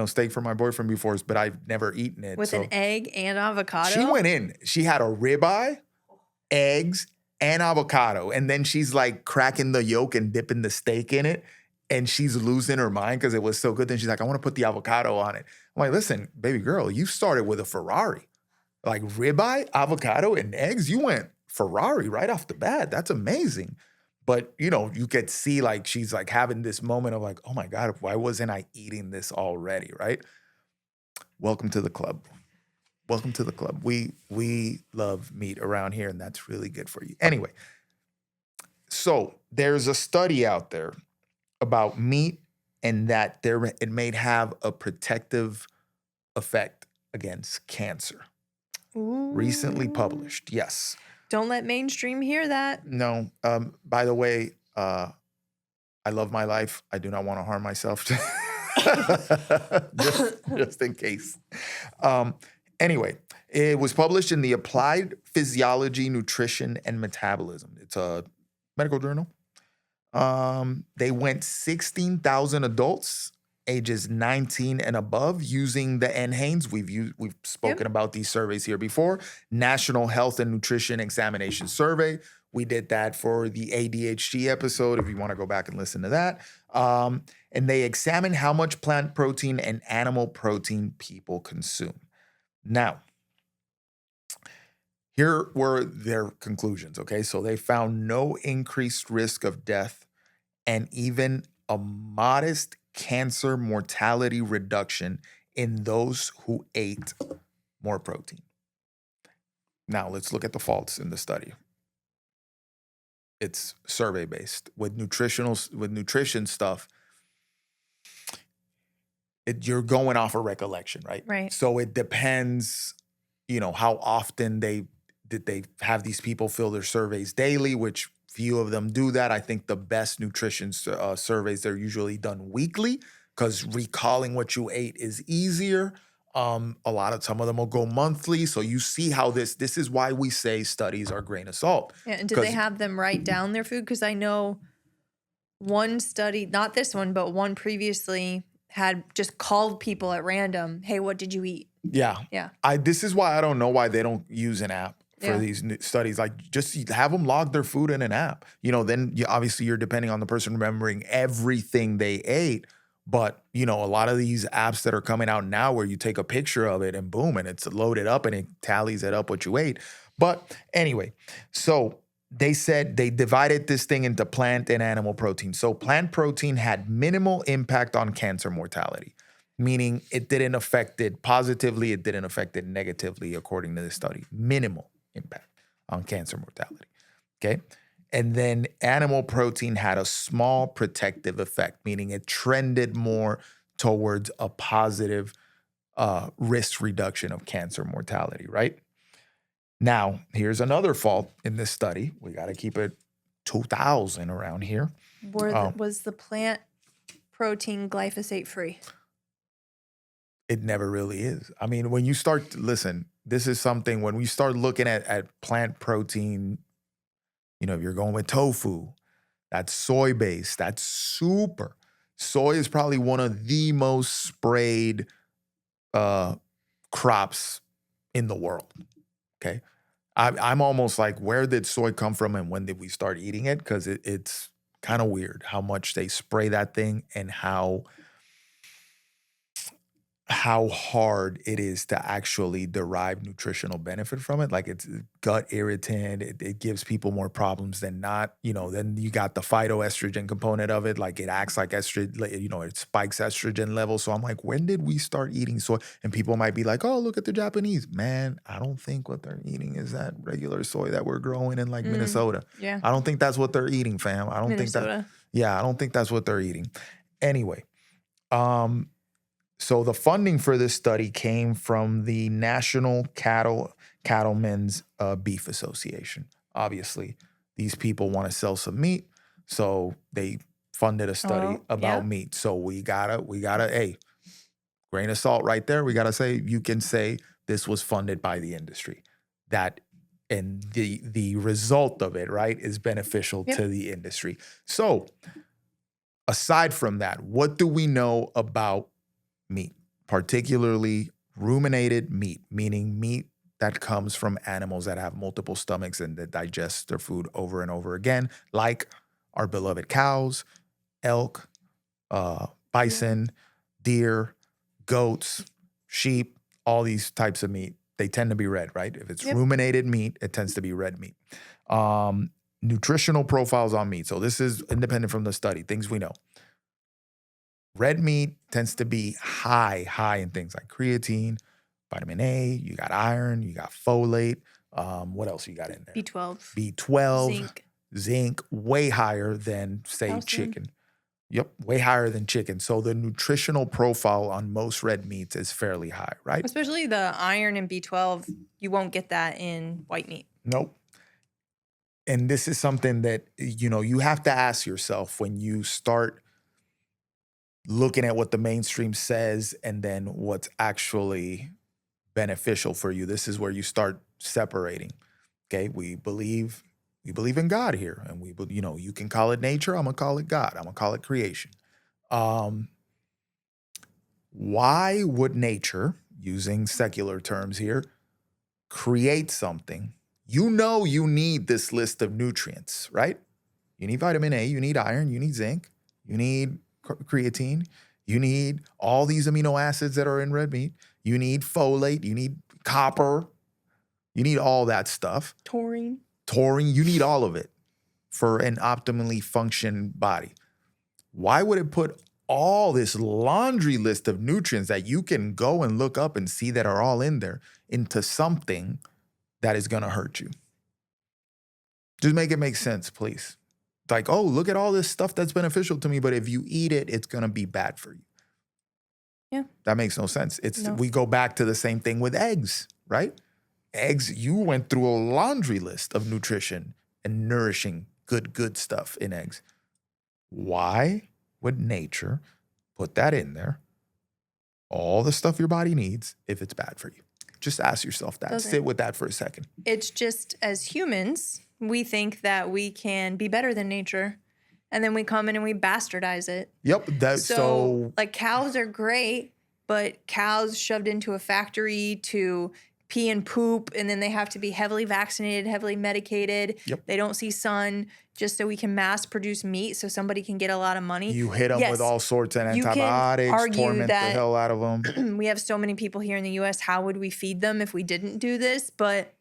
steak for my boyfriend before, but I've never eaten it. With an egg and avocado? She went in. She had a ribeye, eggs, and avocado. And then she's like cracking the yolk and dipping the steak in it. And she's losing her mind because it was so good. Then she's like, I want to put the avocado on it. I'm like, listen, baby girl, you started with a Ferrari. Like ribeye, avocado, and eggs. You went Ferrari right off the bat. That's amazing. But, you could see like she's like having this moment of like, oh my God, why wasn't I eating this already, right? Welcome to the club. Welcome to the club. We love meat around here, and that's really good for you. Anyway, so there's a study out there about meat and that it may have a protective effect against cancer. Ooh. Recently published, yes. Don't let mainstream hear that. No. By the way, I love my life. I do not want to harm myself. just in case. Anyway, it was published in the Applied Physiology, Nutrition, and Metabolism. It's a medical journal. They went 16,000 adults, ages 19 and above, using the NHANES. We've spoken about these surveys here before. National Health and Nutrition Examination Survey. We did that for the ADHD episode, if you want to go back and listen to that. And they examined how much plant protein and animal protein people consume. Now, here were their conclusions, okay? So they found no increased risk of death and even a modest cancer mortality reduction in those who ate more protein. Now, let's look at the faults in the study. It's survey-based. With nutrition stuff, you're going off of recollection, right? Right. So it depends, how often they have these people fill their surveys daily, which few of them do that. I think the best nutrition surveys, they're usually done weekly because recalling what you ate is easier. Some of them will go monthly. So you see how this is why we say studies are grain of salt. Yeah, and did they have them write down their food? Because I know one study, not this one, but one previously had just called people at random, hey, what did you eat? Yeah. Yeah. This is why I don't know why they don't use an app for these studies. Like, just have them log their food in an app. Then obviously you're depending on the person remembering everything they ate. But, a lot of these apps that are coming out now where you take a picture of it and boom, and it's loaded up and it tallies it up what you ate. But anyway, so they said they divided this thing into plant and animal protein. So plant protein had minimal impact on cancer mortality, meaning it didn't affect it positively, it didn't affect it negatively, according to this study. Minimal impact on cancer mortality, okay? And then animal protein had a small protective effect, meaning it trended more towards a positive risk reduction of cancer mortality, right? Now, here's another fault in this study. We got to keep it 2,000 around here. Was the plant protein glyphosate free? It never really is. I mean, when you start, listen, this is something, when we start looking at plant protein, if you're going with tofu, that's soy-based, that's super. Soy is probably one of the most sprayed crops in the world, okay? I'm almost like, where did soy come from and when did we start eating it? Because it's kind of weird how much they spray that thing and how hard it is to actually derive nutritional benefit from it. Like, it's gut irritant. It gives people more problems than not. Then you got the phytoestrogen component of it. Like, it acts like estrogen, it spikes estrogen levels. So I'm like, when did we start eating soy? And people might be like, oh, look at the Japanese. Man, I don't think what they're eating is that regular soy that we're growing in like Minnesota. Yeah. I don't think that's what they're eating, fam. I don't think that. Yeah, I don't think that's what they're eating. Anyway, so the funding for this study came from the National Cattlemen's Beef Association. Obviously, these people want to sell some meat, so they funded a study about meat. So we gotta, hey, grain of salt right there. We gotta say, you can say this was funded by the industry. And the result of it, right, is beneficial to the industry. So aside from that, what do we know about meat, particularly ruminated meat, meaning meat that comes from animals that have multiple stomachs and that digest their food over and over again, like our beloved cows, elk, bison, deer, goats, sheep, all these types of meat. They tend to be red, right? If it's ruminated meat, it tends to be red meat. Nutritional profiles on meat. So this is independent from the study, things we know. Red meat tends to be high in things like creatine, vitamin A, you got iron, you got folate. What else you got in there? B12, zinc, way higher than, say, calcium. Chicken. Yep, way higher than chicken. So the nutritional profile on most red meats is fairly high, right? Especially the iron and B12, you won't get that in white meat. Nope. And this is something that, you have to ask yourself when you start looking at what the mainstream says and then what's actually beneficial for you. This is where you start separating. Okay, we believe in God here, and you can call it nature. I'm gonna call it God. I'm gonna call it creation. Why would nature, using secular terms here, create something? You need this list of nutrients, right? You need vitamin A, you need iron, you need zinc, you need creatine, you need all these amino acids that are in red meat, you need folate, you need copper, you need all that stuff. Taurine, you need all of it for an optimally functioning body. Why would it put all this laundry list of nutrients that you can go and look up and see that are all in there into something that is going to hurt you? Just make it make sense, please. Like, oh, look at all this stuff that's beneficial to me, but if you eat it, it's going to be bad for you. Yeah. That makes no sense. No. We go back to the same thing with eggs, right? Eggs, you went through a laundry list of nutrition and nourishing good stuff in eggs. Why would nature put that in there? All the stuff your body needs if it's bad for you. Just ask yourself that. Sit with that for a second. It's just as humans, we think that we can be better than nature. And then we come in and we bastardize it. Yep. So like cows are great, but cows shoved into a factory to pee and poop, and then they have to be heavily vaccinated, heavily medicated. Yep. They don't see sun just so we can mass produce meat so somebody can get a lot of money. You hit them with all sorts of antibiotics, torment the hell out of them. We have so many people here in the U.S. How would we feed them if we didn't do this? But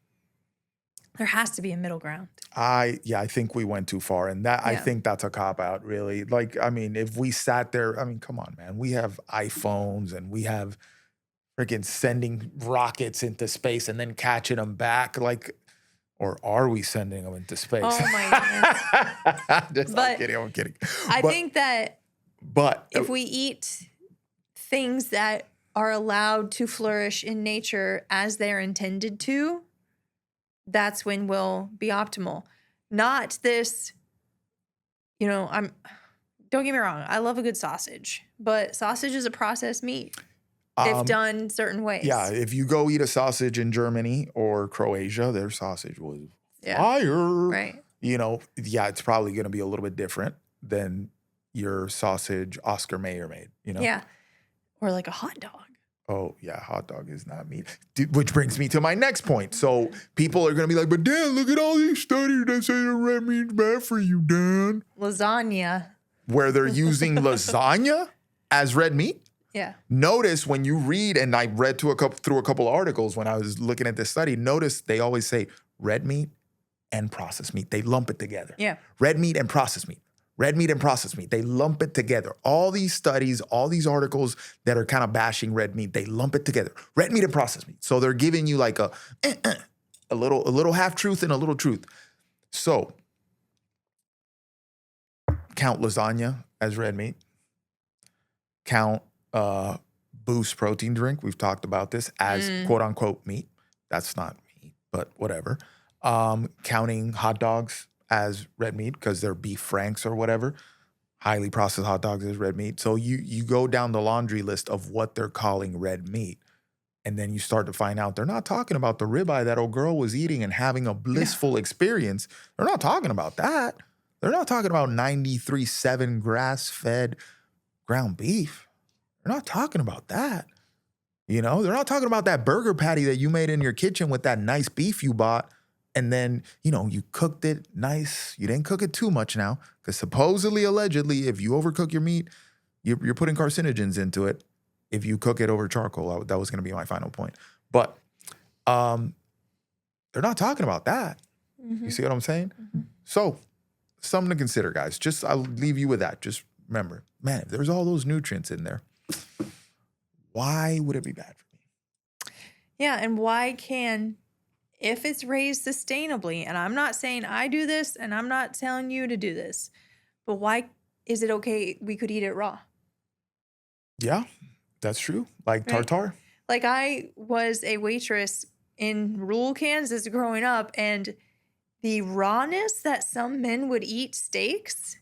there has to be a middle ground. I think we went too far. And I think that's a cop-out, really. Like, I mean, if we sat there, I mean, come on, man. We have iPhones and we have freaking sending rockets into space and then catching them back. Like, or are we sending them into space? Oh, my goodness. I'm kidding. I think that but if we eat things that are allowed to flourish in nature as they're intended to, that's when we'll be optimal. Not this, don't get me wrong, I love a good sausage, but sausage is a processed meat if done certain ways. Yeah, if you go eat a sausage in Germany or Croatia, their sausage was fire. Right. It's probably going to be a little bit different than your sausage Oscar Mayer made, Yeah. Or like a hot dog. Oh, yeah, hot dog is not meat. Which brings me to my next point. So people are going to be like, but Dan, look at all these studies that say the red meat's bad for you, Dan. Lasagna. Where they're using lasagna as red meat? Yeah. Notice when you read, and I read through a couple articles when I was looking at this study, notice they always say red meat and processed meat. They lump it together. Yeah. Red meat and processed meat. Red meat and processed meat, they lump it together. All these studies, all these articles that are kind of bashing red meat, they lump it together. Red meat and processed meat. So they're giving you like a little half truth and a little truth. So count lasagna as red meat. Count Boost protein drink. We've talked about this as quote unquote meat. That's not meat, but whatever. Counting hot dogs as red meat because they're beef franks or whatever. Highly processed hot dogs as red meat. So you go down the laundry list of what they're calling red meat. And then you start to find out they're not talking about the ribeye that old girl was eating and having a blissful experience. They're not talking about that. They're not talking about 93.7 grass-fed ground beef. They're not talking about that. They're not talking about that burger patty that you made in your kitchen with that nice beef you bought. And then, you cooked it nice. You didn't cook it too much now because supposedly, allegedly, if you overcook your meat, you're putting carcinogens into it. If you cook it over charcoal, that was going to be my final point. But they're not talking about that. Mm-hmm. You see what I'm saying? Mm-hmm. So something to consider, guys. I'll leave you with that. Just remember, man, if there's all those nutrients in there, why would it be bad for me? Yeah, and why if it's raised sustainably, and I'm not saying I do this, and I'm not telling you to do this, but why is it okay we could eat it raw? Yeah, that's true. Like tartare. Like I was a waitress in rural Kansas growing up, and the rawness that some men would eat steaks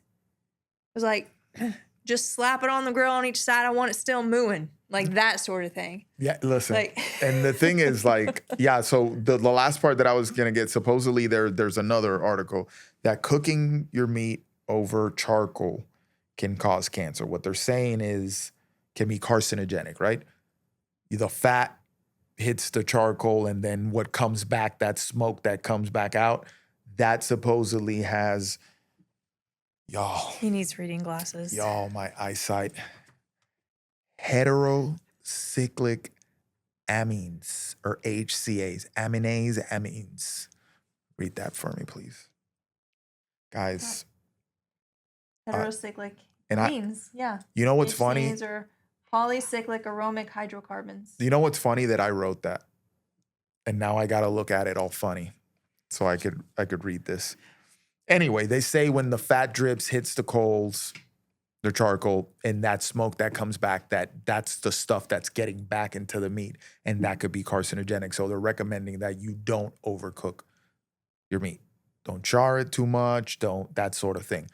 was like, just slap it on the grill on each side. I want it still mooing. Like that sort of thing. Yeah, listen. And the thing is so the last part that I was going to get, supposedly there's another article that cooking your meat over charcoal can cause cancer. What they're saying is can be carcinogenic, right? The fat hits the charcoal and then what comes back, that smoke that comes back out, that supposedly has, y'all. He needs reading glasses. Y'all, my eyesight. Heterocyclic amines or HCAs, amines. Read that for me, please. Guys. Heterocyclic amines, yeah. You know what's funny? HCAs are polycyclic aromatic hydrocarbons. You know what's funny that I wrote that? And now I got to look at it all funny so I could read this. Anyway, they say when the fat drips hits the coals, the charcoal, and that smoke that comes back, that's the stuff that's getting back into the meat, and that could be carcinogenic. So they're recommending that you don't overcook your meat. Don't char it too much, don't that sort of thing.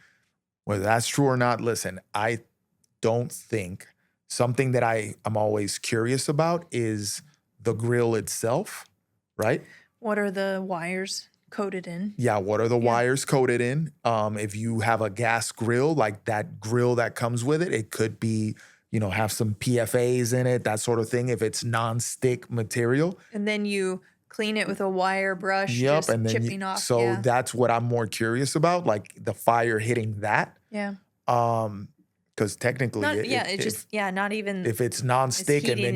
Whether that's true or not, listen, I don't think something that I'm always curious about is the grill itself, right? What are the wires coated in? Yeah, what are the wires coated in? If you have a gas grill, like that grill that comes with it, it could be, have some PFAs in it, that sort of thing, if it's non-stick material. And then you clean it with a wire brush, just and then chipping off. So that's what I'm more curious about, like the fire hitting that. Yeah. Because technically, not even if it's non-stick and then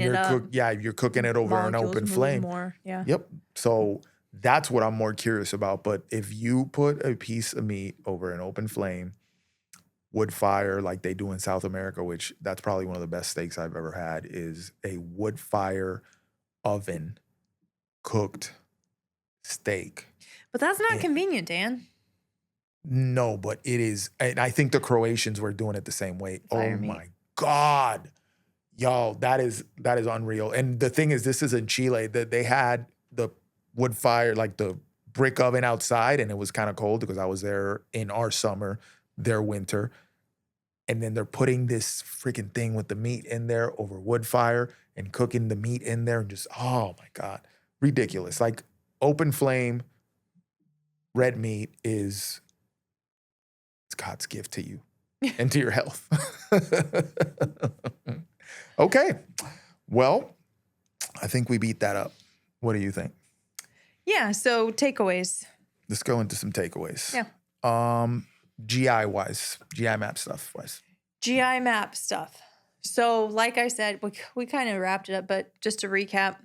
you're cooking it over an open flame. More. Yeah. Yep. So that's what I'm more curious about. But if you put a piece of meat over an open flame, wood fire, like they do in South America, which that's probably one of the best steaks I've ever had, is a wood fire oven cooked steak. But that's not convenient, Dan. No, but it is. And I think the Croatians were doing it the same way. Fire meat. My God. Yo, that is unreal. And the thing is, this is in Chile, that they had the wood fire, like the brick oven outside, and it was kind of cold because I was there in our summer, their winter. And then they're putting this freaking thing with the meat in there over wood fire and cooking the meat in there and just, oh my God, ridiculous. Like open flame red meat is God's gift to you and to your health. Okay. Well, I think we beat that up. What do you think? Yeah. So takeaways. Let's go into some takeaways. Yeah. GI map stuff wise. GI map stuff. So like I said, we kind of wrapped it up, but just to recap,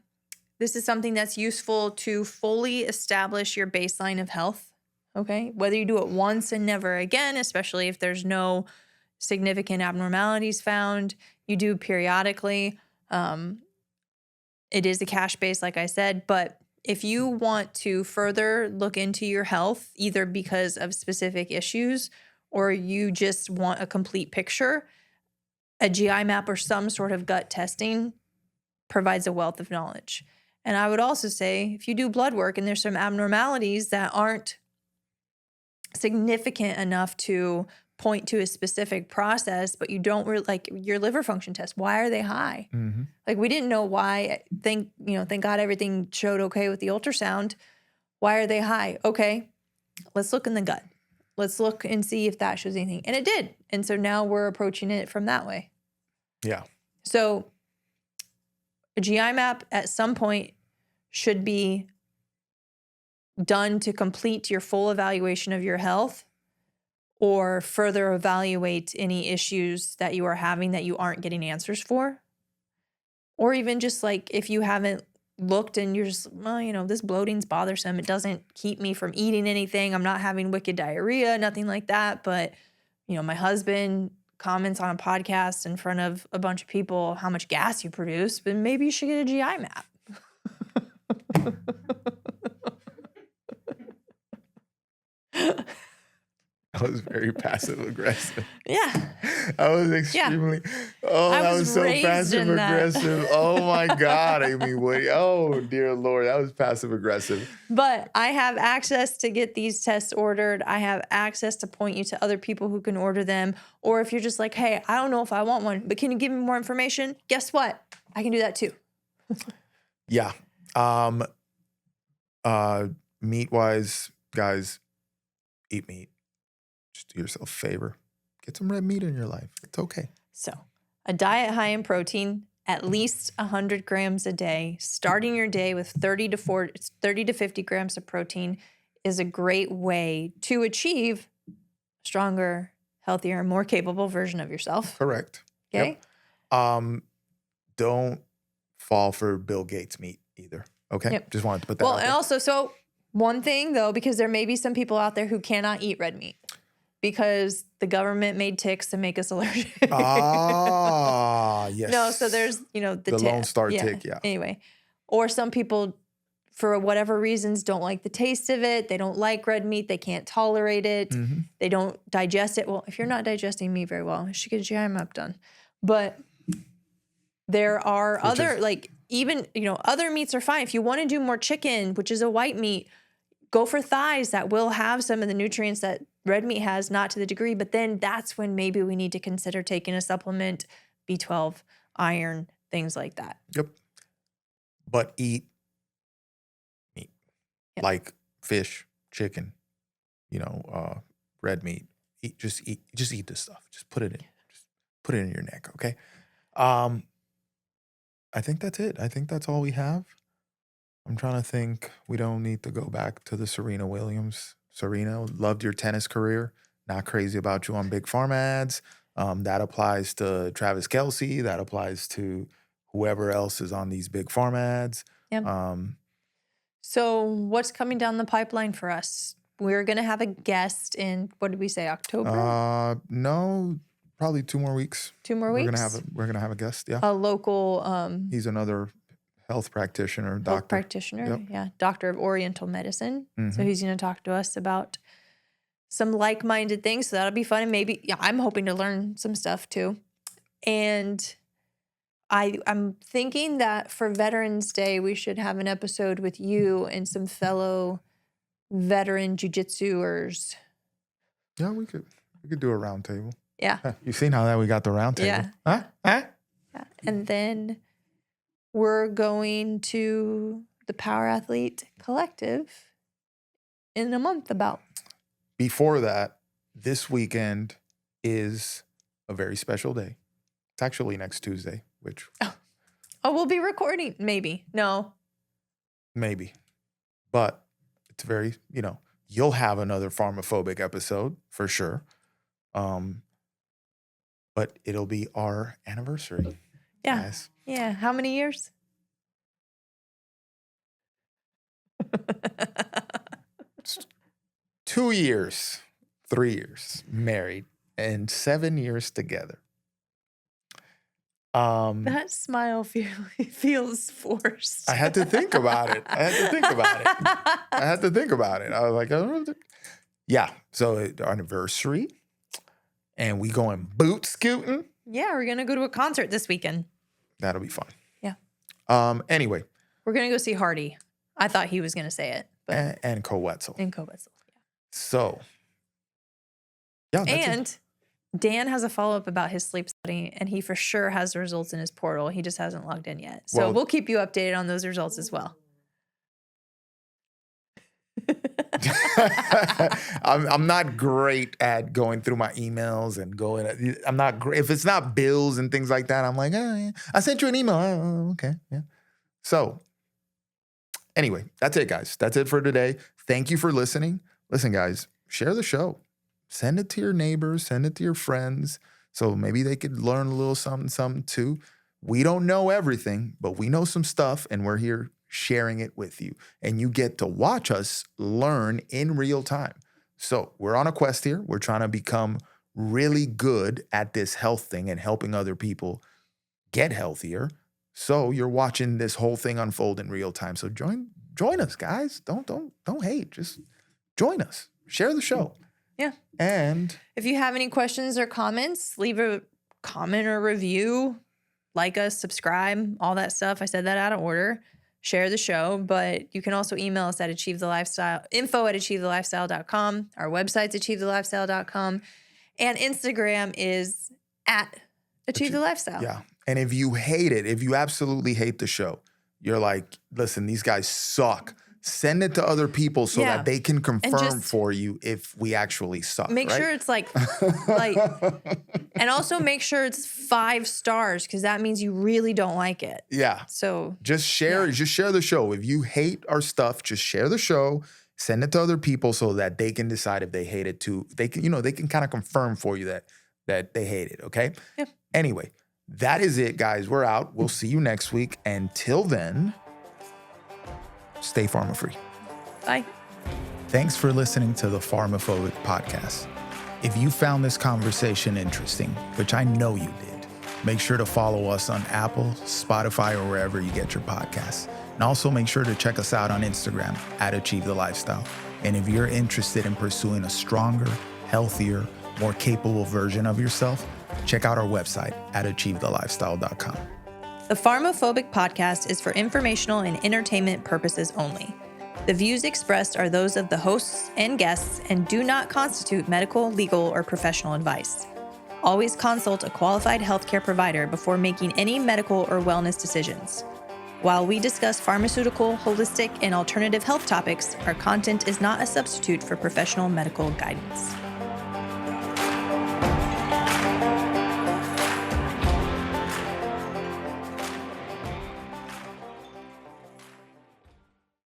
this is something that's useful to fully establish your baseline of health. Okay. Whether you do it once and never again, especially if there's no significant abnormalities found, you do periodically. It is a cash base, like I said, but if you want to further look into your health, either because of specific issues or you just want a complete picture, a GI map or some sort of gut testing provides a wealth of knowledge. And I would also say if you do blood work and there's some abnormalities that aren't significant enough to point to a specific process, but you don't really, like your liver function test, why are they high? Mm-hmm. Like we didn't know why. Thank God everything showed okay with the ultrasound. Why are they high? Okay, let's look in the gut. Let's look and see if that shows anything. And it did. And so now we're approaching it from that way. Yeah. So a GI map at some point should be done to complete your full evaluation of your health or further evaluate any issues that you are having that you aren't getting answers for. Or even just like if you haven't looked and you're just, well, this bloating's bothersome. It doesn't keep me from eating anything. I'm not having wicked diarrhea, nothing like that. But, my husband comments on a podcast in front of a bunch of people how much gas you produce, but maybe you should get a GI map. That was very passive aggressive. Yeah. I was extremely. Yeah. Oh, that was so raised passive in that. aggressive. Oh my God, Amy Woody. Oh dear Lord, that was passive aggressive. But I have access to get these tests ordered. I have access to point you to other people who can order them. Or if you're just like, hey, I don't know if I want one, but can you give me more information? Guess what? I can do that too. Yeah. Meat wise, guys, eat meat. Just do yourself a favor. Get some red meat in your life. It's okay. So a diet high in protein, at least 100 grams a day, starting your day with 30 to 50 grams of protein is a great way to achieve a stronger, healthier, more capable version of yourself. Correct. Okay. Yep. Don't fall for Bill Gates meat either. Okay. Yep. Just wanted to put that out Well, there. and also, so one thing though, because there may be some people out there who cannot eat red meat because the government made ticks to make us allergic. Ah, yes. No, so there's, the Lone Star tick, yeah. Anyway, or some people for whatever reasons, don't like the taste of it. They don't like red meat. They can't tolerate it. Mm-hmm. They don't digest it. Well, if you're not digesting meat very well, you should get your IMAP done. But there are other meats are fine. If you want to do more chicken, which is a white meat, go for thighs that will have some of the nutrients that red meat has, not to the degree. But then that's when maybe we need to consider taking a supplement, B12, iron, things like that. Yep. But eat meat. Yep. Like fish, chicken, red meat. Just eat this stuff. Just put it in your neck, okay? I think that's it. I think that's all we have. I'm trying to think. We don't need to go back to the Serena Williams. Serena, loved your tennis career. Not crazy about you on Big Pharma ads. That applies to Travis Kelce. That applies to whoever else is on these Big Pharma ads. Yep. So what's coming down the pipeline for us? We're going to have a guest in, what did we say, October? No, probably 2 more weeks. 2 more weeks? We're gonna have a guest, yeah. A local... he's another health practitioner, doctor. Yep. Yeah, doctor of Oriental medicine. Mm-hmm. So he's going to talk to us about some like-minded things. So that'll be fun. And maybe, I'm hoping to learn some stuff too. And I'm thinking that for Veterans Day, we should have an episode with you and some fellow veteran jiu-jitsuers. Yeah, we could do a round table. Yeah. You've seen how that we got the round table. Yeah. Huh? Yeah. And then we're going to the Power Athlete Collective in a month about. Before that, this weekend is a very special day. It's actually next Tuesday, which... Oh, we'll be recording. Maybe. No. Maybe. But it's very, you'll have another PharmaPhobic episode for sure. But it'll be our anniversary. Yeah. Guys. Yeah. How many years? 2 years, 3 years married, and 7 years together. That smile feels forced. I had to think about it. I had to think about it. I was like, yeah. So our anniversary, and we going boot scooting. Yeah, we're gonna go to a concert this weekend. That'll be fun. Yeah. Anyway, we're gonna go see Hardy. I thought he was gonna say it, but and Coetzel. And Coetzel. Yeah. So. Yeah. And Dan has a follow-up about his sleep study, and he for sure has the results in his portal. He just hasn't logged in yet. So we'll keep you updated on those results as well. I'm not great at going through my emails and I'm not great. If it's not bills and things like that, I'm like, oh, yeah. I sent you an email. Oh, okay. Yeah. So anyway, that's it, guys. That's it for today. Thank you for listening. Listen, guys, share the show. Send it to your neighbors. Send it to your friends. So maybe they could learn a little something too. We don't know everything, but we know some stuff, and we're here sharing it with you. And you get to watch us learn in real time. So we're on a quest here. We're trying to become really good at this health thing and helping other people get healthier. So you're watching this whole thing unfold in real time. So join us, guys. Don't hate. Just join us. Share the show. Yeah. And if you have any questions or comments, leave a comment or review, like us, subscribe, all that stuff. I said that out of order. Share the show, but you can also email us at info@achievethelifestyle.com. Our website's achievethelifestyle.com. And Instagram is at achievethelifestyle. Yeah. And if you hate it, if you absolutely hate the show, you're like, listen, these guys suck. Send it to other people so that they can confirm for you if we actually suck. Make sure it's like, and also make sure it's 5 stars, because that means you really don't like it. Yeah. So just share the show. If you hate our stuff, just share the show. Send it to other people so that they can decide if they hate it too. They can, they can kind of confirm for you that they hate it. Okay. Yeah. Anyway, that is it, guys. We're out. We'll see you next week. Until then, stay pharma-free. Bye. Thanks for listening to the PharmaPhobic podcast. If you found this conversation interesting, which I know you did, Make sure to follow us on Apple, Spotify, or wherever you get your podcasts. And also make sure to check us out on Instagram at Achieve the Lifestyle. And if you're interested in pursuing a stronger, healthier, more capable version of yourself, check out our website at achievethelifestyle.com. The PharmaPhobic podcast is for informational and entertainment purposes only. The views expressed are those of the hosts and guests and do not constitute medical, legal, or professional advice. Always consult a qualified healthcare provider before making any medical or wellness decisions. While we discuss pharmaceutical, holistic, and alternative health topics, our content is not a substitute for professional medical guidance.